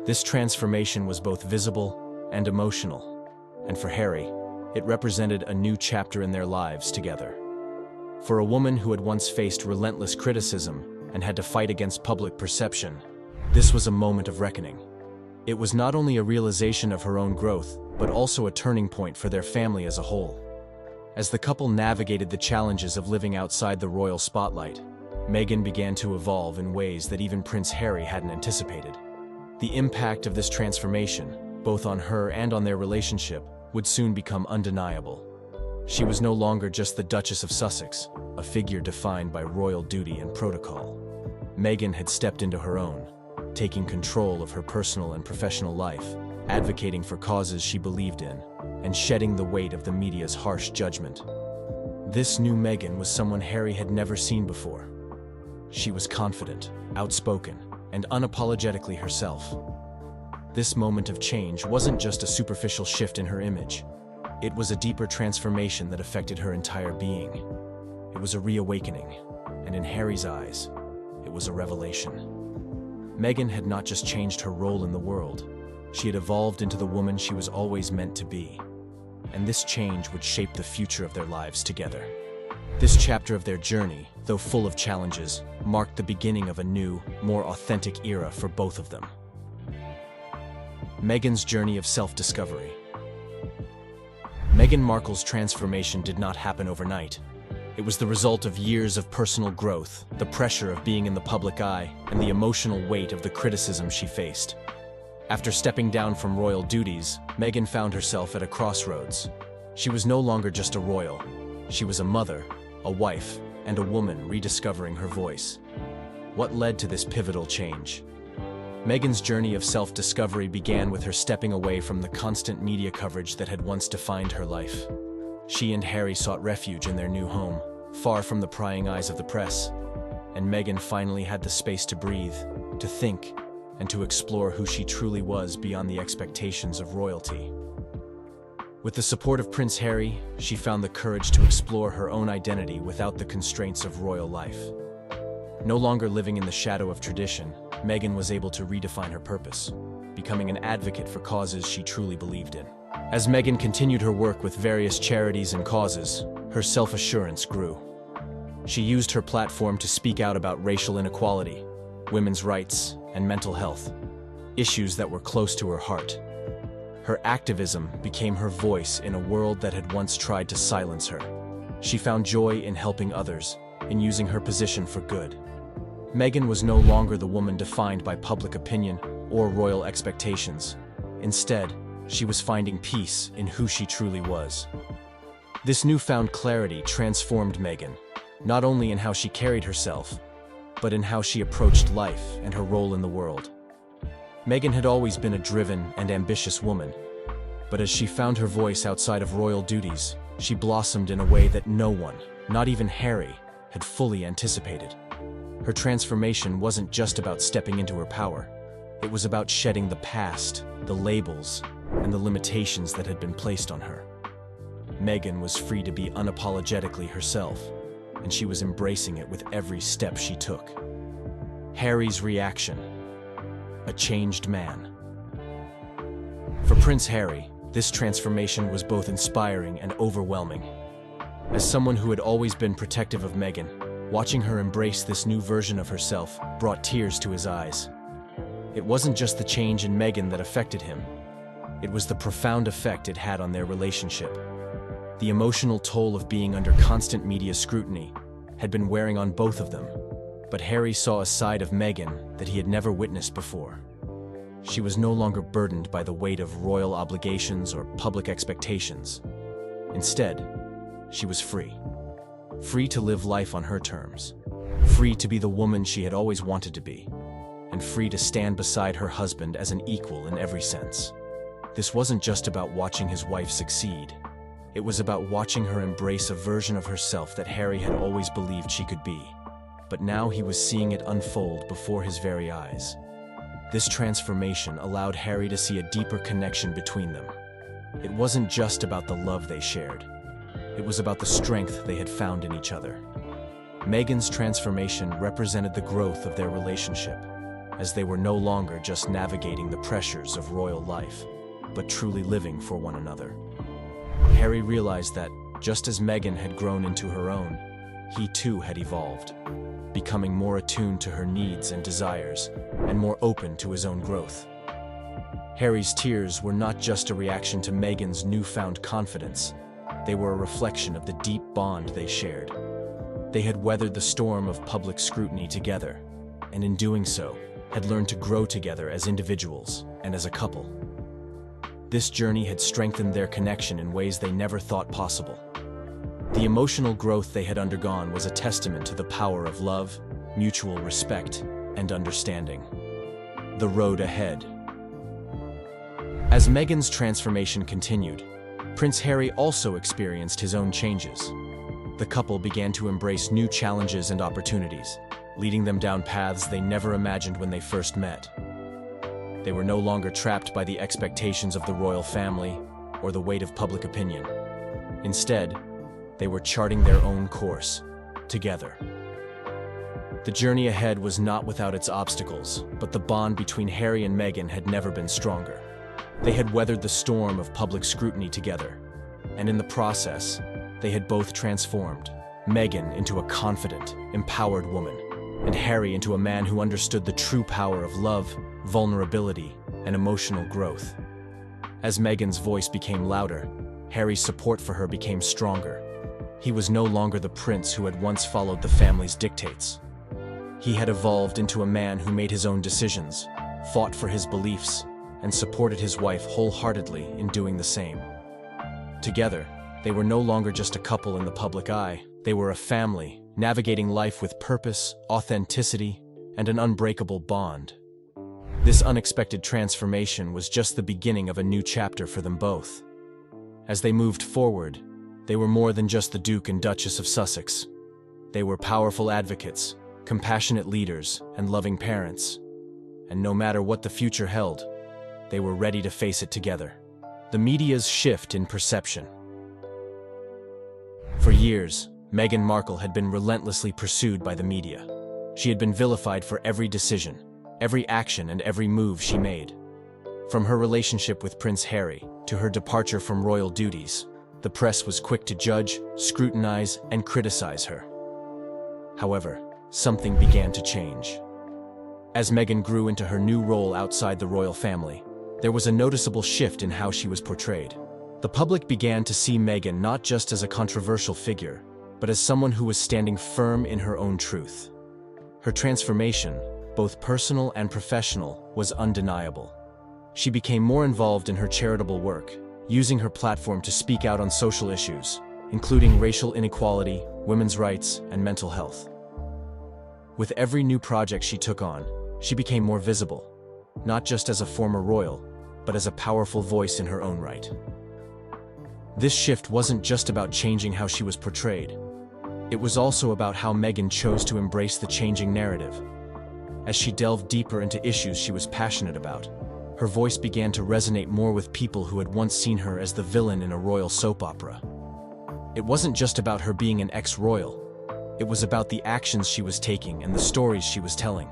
Speaker 3: This transformation was both visible and emotional, and for Harry, it represented a new chapter in their lives together. For a woman who had once faced relentless criticism and had to fight against public perception, this was a moment of reckoning. It was not only a realization of her own growth, but also a turning point for their family as a whole. As the couple navigated the challenges of living outside the royal spotlight, Meghan began to evolve in ways that even Prince Harry hadn't anticipated. The impact of this transformation, both on her and on their relationship, would soon become undeniable. She was no longer just the Duchess of Sussex, a figure defined by royal duty and protocol. Meghan had stepped into her own, taking control of her personal and professional life, advocating for causes she believed in, and shedding the weight of the media's harsh judgment. This new Meghan was someone Harry had never seen before. She was confident, outspoken, and unapologetically herself. This moment of change wasn't just a superficial shift in her image. It was a deeper transformation that affected her entire being. It was a reawakening, and in Harry's eyes, it was a revelation. Meghan had not just changed her role in the world, she had evolved into the woman she was always meant to be. and this change would shape the future of their lives together. This chapter of their journey, though full of challenges, marked the beginning of a new, more authentic era for both of them. Meghan's journey of self-discovery. Meghan Markle's transformation did not happen overnight. It was the result of years of personal growth, the pressure of being in the public eye, and the emotional weight of the criticism she faced. After stepping down from royal duties, Meghan found herself at a crossroads. She was no longer just a royal. She was a mother, a wife, and a woman rediscovering her voice. What led to this pivotal change? Meghan's journey of self-discovery began with her stepping away from the constant media coverage that had once defined her life. She and Harry sought refuge in their new home, far from the prying eyes of the press. And Meghan finally had the space to breathe, to think, and to explore who she truly was beyond the expectations of royalty. With the support of Prince Harry, she found the courage to explore her own identity without the constraints of royal life. No longer living in the shadow of tradition, Meghan was able to redefine her purpose, becoming an advocate for causes she truly believed in. As Meghan continued her work with various charities and causes, her self-assurance grew. She used her platform to speak out about racial inequality, women's rights, and mental health, issues that were close to her heart. Her activism became her voice in a world that had once tried to silence her. She found joy in helping others, in using her position for good. Meghan was no longer the woman defined by public opinion or royal expectations. Instead, she was finding peace in who she truly was. This newfound clarity transformed Meghan, not only in how she carried herself, but in how she approached life and her role in the world. Meghan had always been a driven and ambitious woman, but as she found her voice outside of royal duties, she blossomed in a way that no one, not even Harry, had fully anticipated. Her transformation wasn't just about stepping into her power. It was about shedding the past, the labels, and the limitations that had been placed on her. Meghan was free to be unapologetically herself, and she was embracing it with every step she took. Harry's reaction: a changed man. For Prince Harry, this transformation was both inspiring and overwhelming. As someone who had always been protective of Meghan, watching her embrace this new version of herself brought tears to his eyes. It wasn't just the change in Meghan that affected him. It was the profound effect it had on their relationship. The emotional toll of being under constant media scrutiny had been wearing on both of them, but Harry saw a side of Meghan that he had never witnessed before. She was no longer burdened by the weight of royal obligations or public expectations. Instead, she was free. Free to live life on her terms. Free to be the woman she had always wanted to be. And free to stand beside her husband as an equal in every sense. This wasn't just about watching his wife succeed. It was about watching her embrace a version of herself that Harry had always believed she could be. But now he was seeing it unfold before his very eyes. This transformation allowed Harry to see a deeper connection between them. It wasn't just about the love they shared. It was about the strength they had found in each other. Meghan's transformation represented the growth of their relationship, as they were no longer just navigating the pressures of royal life, but truly living for one another. Harry realized that, just as Meghan had grown into her own, he too had evolved, becoming more attuned to her needs and desires, and more open to his own growth. Harry's tears were not just a reaction to Meghan's newfound confidence. They were a reflection of the deep bond they shared. They had weathered the storm of public scrutiny together, and in doing so, had learned to grow together as individuals and as a couple. This journey had strengthened their connection in ways they never thought possible. The emotional growth they had undergone was a testament to the power of love, mutual respect, and understanding. The road ahead. As Meghan's transformation continued, Prince Harry also experienced his own changes. The couple began to embrace new challenges and opportunities, leading them down paths they never imagined when they first met. They were no longer trapped by the expectations of the royal family or the weight of public opinion. Instead, they were charting their own course, together. The journey ahead was not without its obstacles, but the bond between Harry and Meghan had never been stronger. They had weathered the storm of public scrutiny together, And in the process, they had both transformed. Meghan into a confident, empowered woman, and Harry into a man who understood the true power of love, vulnerability, and emotional growth. As Meghan's voice became louder, Harry's support for her became stronger. He was no longer the prince who had once followed the family's dictates. He had evolved into a man who made his own decisions, fought for his beliefs, and supported his wife wholeheartedly in doing the same. Together, they were no longer just a couple in the public eye. They were a family, navigating life with purpose, authenticity, and an unbreakable bond. This unexpected transformation was just the beginning of a new chapter for them both. As they moved forward, they were more than just the Duke and Duchess of Sussex. They were powerful advocates, compassionate leaders, and loving parents. And no matter what the future held, they were ready to face it together. The media's shift in perception. For years, Meghan Markle had been relentlessly pursued by the media. She had been vilified for every decision, every action, and every move she made. From her relationship with Prince Harry to her departure from royal duties, the press was quick to judge, scrutinize, and criticize her. However, something began to change. As Meghan grew into her new role outside the royal family, there was a noticeable shift in how she was portrayed. The public began to see Meghan not just as a controversial figure, but as someone who was standing firm in her own truth. Her transformation, both personal and professional, was undeniable. She became more involved in her charitable work, using her platform to speak out on social issues, including racial inequality, women's rights, and mental health. With every new project she took on, she became more visible, not just as a former royal, but as a powerful voice in her own right. This shift wasn't just about changing how she was portrayed. It was also about how Meghan chose to embrace the changing narrative. As she delved deeper into issues she was passionate about, her voice began to resonate more with people who had once seen her as the villain in a royal soap opera. It wasn't just about her being an ex-royal. It was about the actions she was taking and the stories she was telling.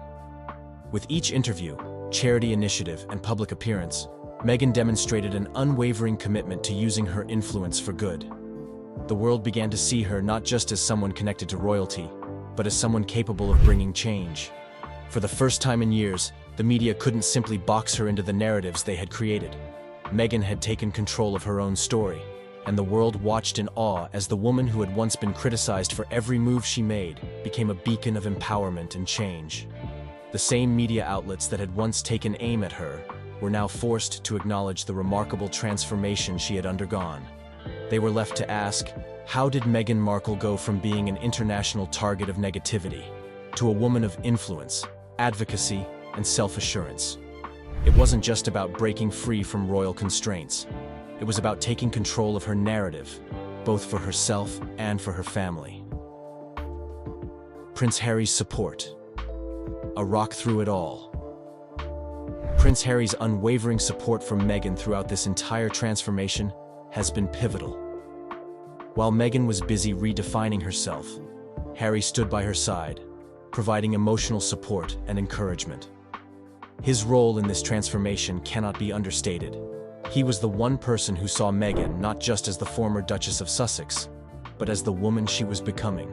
Speaker 3: With each interview, charity initiative, and public appearance, Meghan demonstrated an unwavering commitment to using her influence for good. The world began to see her not just as someone connected to royalty, but as someone capable of bringing change. For the first time in years, the media couldn't simply box her into the narratives they had created. Meghan had taken control of her own story, and the world watched in awe as the woman who had once been criticized for every move she made became a beacon of empowerment and change. The same media outlets that had once taken aim at her were now forced to acknowledge the remarkable transformation she had undergone. They were left to ask, how did Meghan Markle go from being an international target of negativity to a woman of influence, advocacy, and self-assurance? It wasn't just about breaking free from royal constraints. It was about taking control of her narrative, both for herself and for her family. Prince Harry's support. A rock through it all. Prince Harry's unwavering support for Meghan throughout this entire transformation has been pivotal. While Meghan was busy redefining herself, Harry stood by her side, providing emotional support and encouragement. His role in this transformation cannot be understated. He was the one person who saw Meghan not just as the former Duchess of Sussex, but as the woman she was becoming.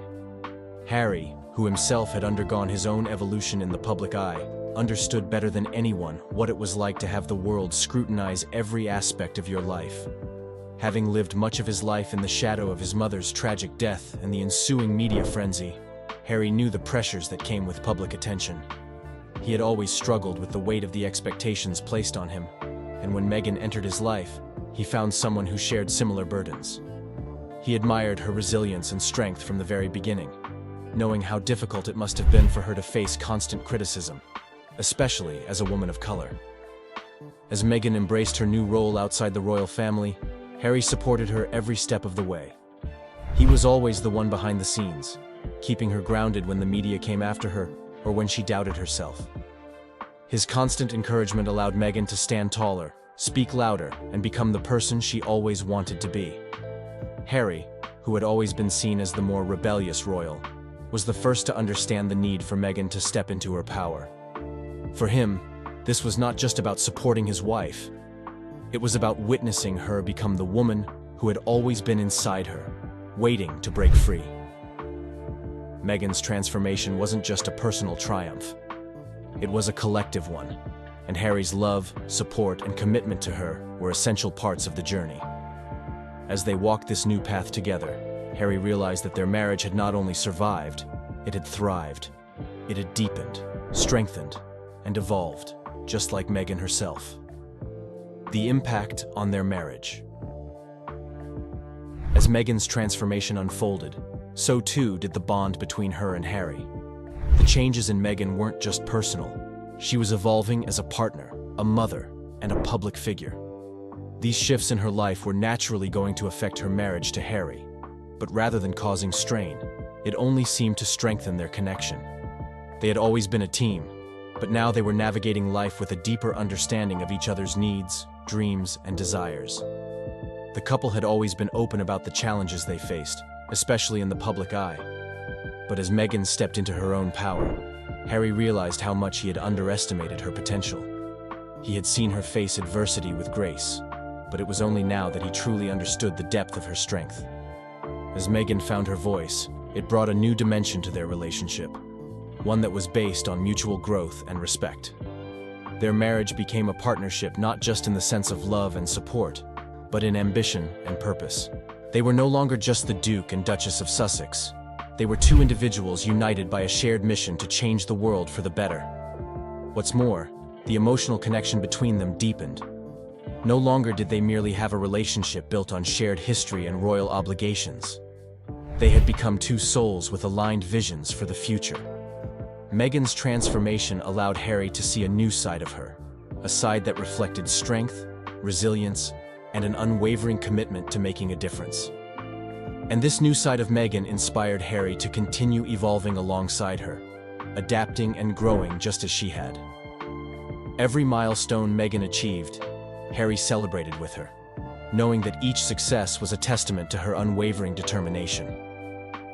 Speaker 3: Harry, who himself had undergone his own evolution in the public eye, understood better than anyone what it was like to have the world scrutinize every aspect of your life. Having lived much of his life in the shadow of his mother's tragic death and the ensuing media frenzy, Harry knew the pressures that came with public attention. He had always struggled with the weight of the expectations placed on him, and when Meghan entered his life, he found someone who shared similar burdens. He admired her resilience and strength from the very beginning, knowing how difficult it must have been for her to face constant criticism, especially as a woman of color. As Meghan embraced her new role outside the royal family, Harry supported her every step of the way. He was always the one behind the scenes, keeping her grounded when the media came after her or when she doubted herself. His constant encouragement allowed Meghan to stand taller, speak louder, and become the person she always wanted to be. Harry, who had always been seen as the more rebellious royal, was the first to understand the need for Meghan to step into her power. For him, this was not just about supporting his wife. It was about witnessing her become the woman who had always been inside her, waiting to break free. Meghan's transformation wasn't just a personal triumph. It was a collective one, and Harry's love, support, and commitment to her were essential parts of the journey. As they walked this new path together, Harry realized that their marriage had not only survived, it had thrived. It had deepened, strengthened, and evolved, just like Meghan herself. The impact on their marriage. As Meghan's transformation unfolded, so too did the bond between her and Harry. The changes in Meghan weren't just personal. She was evolving as a partner, a mother, and a public figure. These shifts in her life were naturally going to affect her marriage to Harry, but rather than causing strain, it only seemed to strengthen their connection. They had always been a team, but now they were navigating life with a deeper understanding of each other's needs, dreams, and desires. The couple had always been open about the challenges they faced, especially in the public eye. But as Meghan stepped into her own power, Harry realized how much he had underestimated her potential. He had seen her face adversity with grace, but it was only now that he truly understood the depth of her strength. As Meghan found her voice, it brought a new dimension to their relationship, one that was based on mutual growth and respect. Their marriage became a partnership not just in the sense of love and support, but in ambition and purpose. They were no longer just the Duke and Duchess of Sussex. They were two individuals united by a shared mission to change the world for the better. What's more, the emotional connection between them deepened. No longer did they merely have a relationship built on shared history and royal obligations. They had become two souls with aligned visions for the future. Meghan's transformation allowed Harry to see a new side of her, a side that reflected strength, resilience, and an unwavering commitment to making a difference. And this new side of Meghan inspired Harry to continue evolving alongside her, adapting and growing just as she had. Every milestone Meghan achieved, Harry celebrated with her, knowing that each success was a testament to her unwavering determination.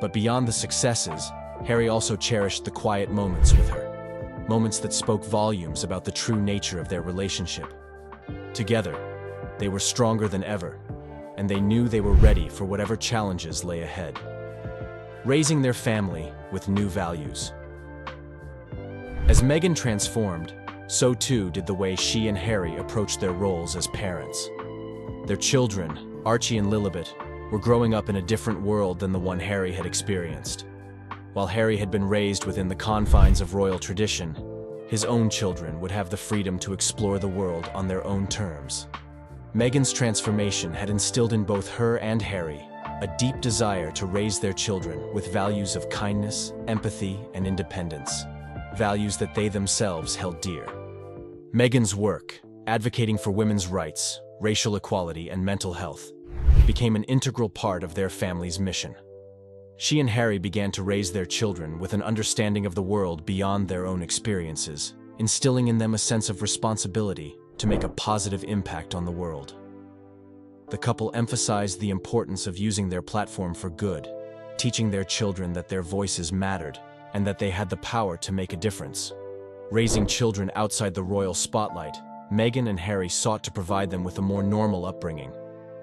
Speaker 3: But beyond the successes, Harry also cherished the quiet moments with her, moments that spoke volumes about the true nature of their relationship. Together, they were stronger than ever, and they knew they were ready for whatever challenges lay ahead, raising their family with new values. As Meghan transformed, so too did the way she and Harry approached their roles as parents. Their children, Archie and Lilibet, were growing up in a different world than the one Harry had experienced. While Harry had been raised within the confines of royal tradition, his own children would have the freedom to explore the world on their own terms. Meghan's transformation had instilled in both her and Harry a deep desire to raise their children with values of kindness, empathy, and independence, values that they themselves held dear. Meghan's work, advocating for women's rights, racial equality, and mental health, became an integral part of their family's mission. She and Harry began to raise their children with an understanding of the world beyond their own experiences, instilling in them a sense of responsibility to make a positive impact on the world. The couple emphasized the importance of using their platform for good, teaching their children that their voices mattered and that they had the power to make a difference. Raising children outside the royal spotlight, Meghan and Harry sought to provide them with a more normal upbringing,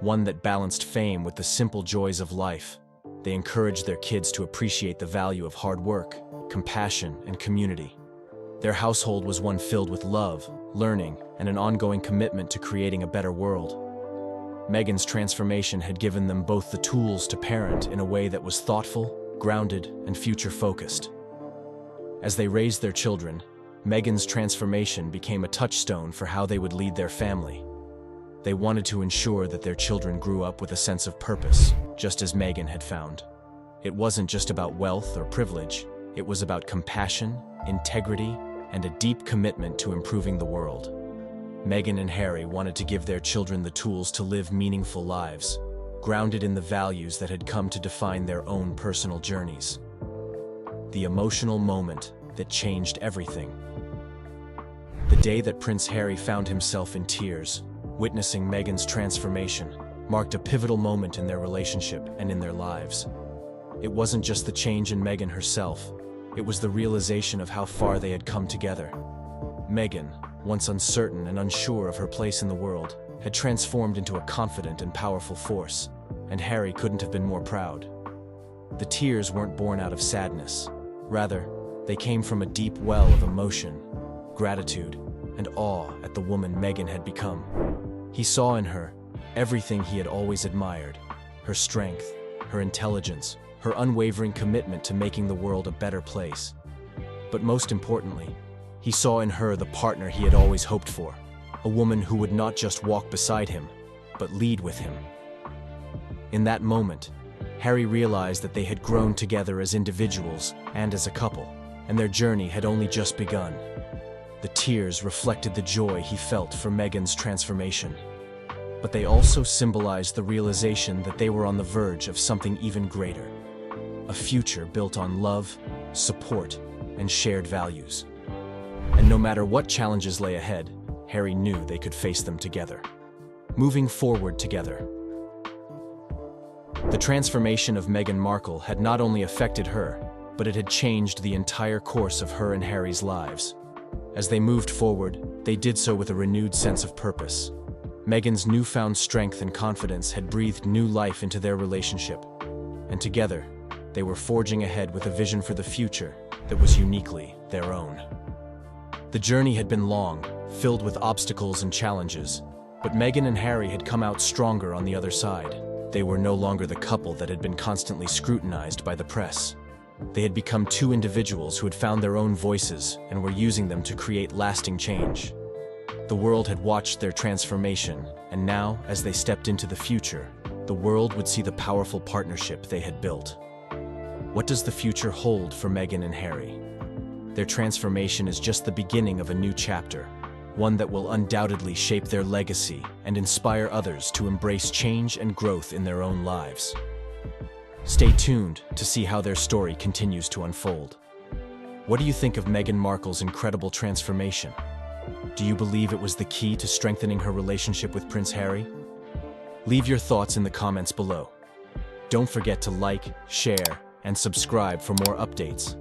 Speaker 3: one that balanced fame with the simple joys of life. They encouraged their kids to appreciate the value of hard work, compassion, and community. Their household was one filled with love, learning, and an ongoing commitment to creating a better world. Meghan's transformation had given them both the tools to parent in a way that was thoughtful, grounded, and future-focused. As they raised their children, Meghan's transformation became a touchstone for how they would lead their family. They wanted to ensure that their children grew up with a sense of purpose, just as Meghan had found. It wasn't just about wealth or privilege, it was about compassion, integrity, and a deep commitment to improving the world. Meghan and Harry wanted to give their children the tools to live meaningful lives, grounded in the values that had come to define their own personal journeys. The emotional moment that changed everything. The day that Prince Harry found himself in tears, witnessing Meghan's transformation, marked a pivotal moment in their relationship and in their lives. It wasn't just the change in Meghan herself, it was the realization of how far they had come together. Meghan, once uncertain and unsure of her place in the world, had transformed into a confident and powerful force, and Harry couldn't have been more proud. The tears weren't born out of sadness. Rather, they came from a deep well of emotion, gratitude, and awe at the woman Meghan had become. He saw in her everything he had always admired: her strength, her intelligence, her unwavering commitment to making the world a better place. But most importantly, he saw in her the partner he had always hoped for, a woman who would not just walk beside him, but lead with him. In that moment, Harry realized that they had grown together as individuals and as a couple, and their journey had only just begun. The tears reflected the joy he felt for Meghan's transformation, but they also symbolized the realization that they were on the verge of something even greater, a future built on love, support, and shared values. And no matter what challenges lay ahead, Harry knew they could face them together, moving forward together. The transformation of Meghan Markle had not only affected her, but it had changed the entire course of her and Harry's lives. As they moved forward, they did so with a renewed sense of purpose. Meghan's newfound strength and confidence had breathed new life into their relationship, and together, they were forging ahead with a vision for the future that was uniquely their own. The journey had been long, filled with obstacles and challenges, but Meghan and Harry had come out stronger on the other side. They were no longer the couple that had been constantly scrutinized by the press. They had become two individuals who had found their own voices and were using them to create lasting change. The world had watched their transformation, and now, as they stepped into the future, the world would see the powerful partnership they had built. What does the future hold for Meghan and Harry? Their transformation is just the beginning of a new chapter, one that will undoubtedly shape their legacy and inspire others to embrace change and growth in their own lives. Stay tuned to see how their story continues to unfold. What do you think of Meghan Markle's incredible transformation? Do you believe it was the key to strengthening her relationship with Prince Harry? Leave your thoughts in the comments below. Don't forget to like, share, and subscribe for more updates.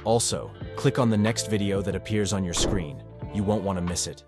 Speaker 3: Also, click on the next video that appears on your screen. You won't want to miss it.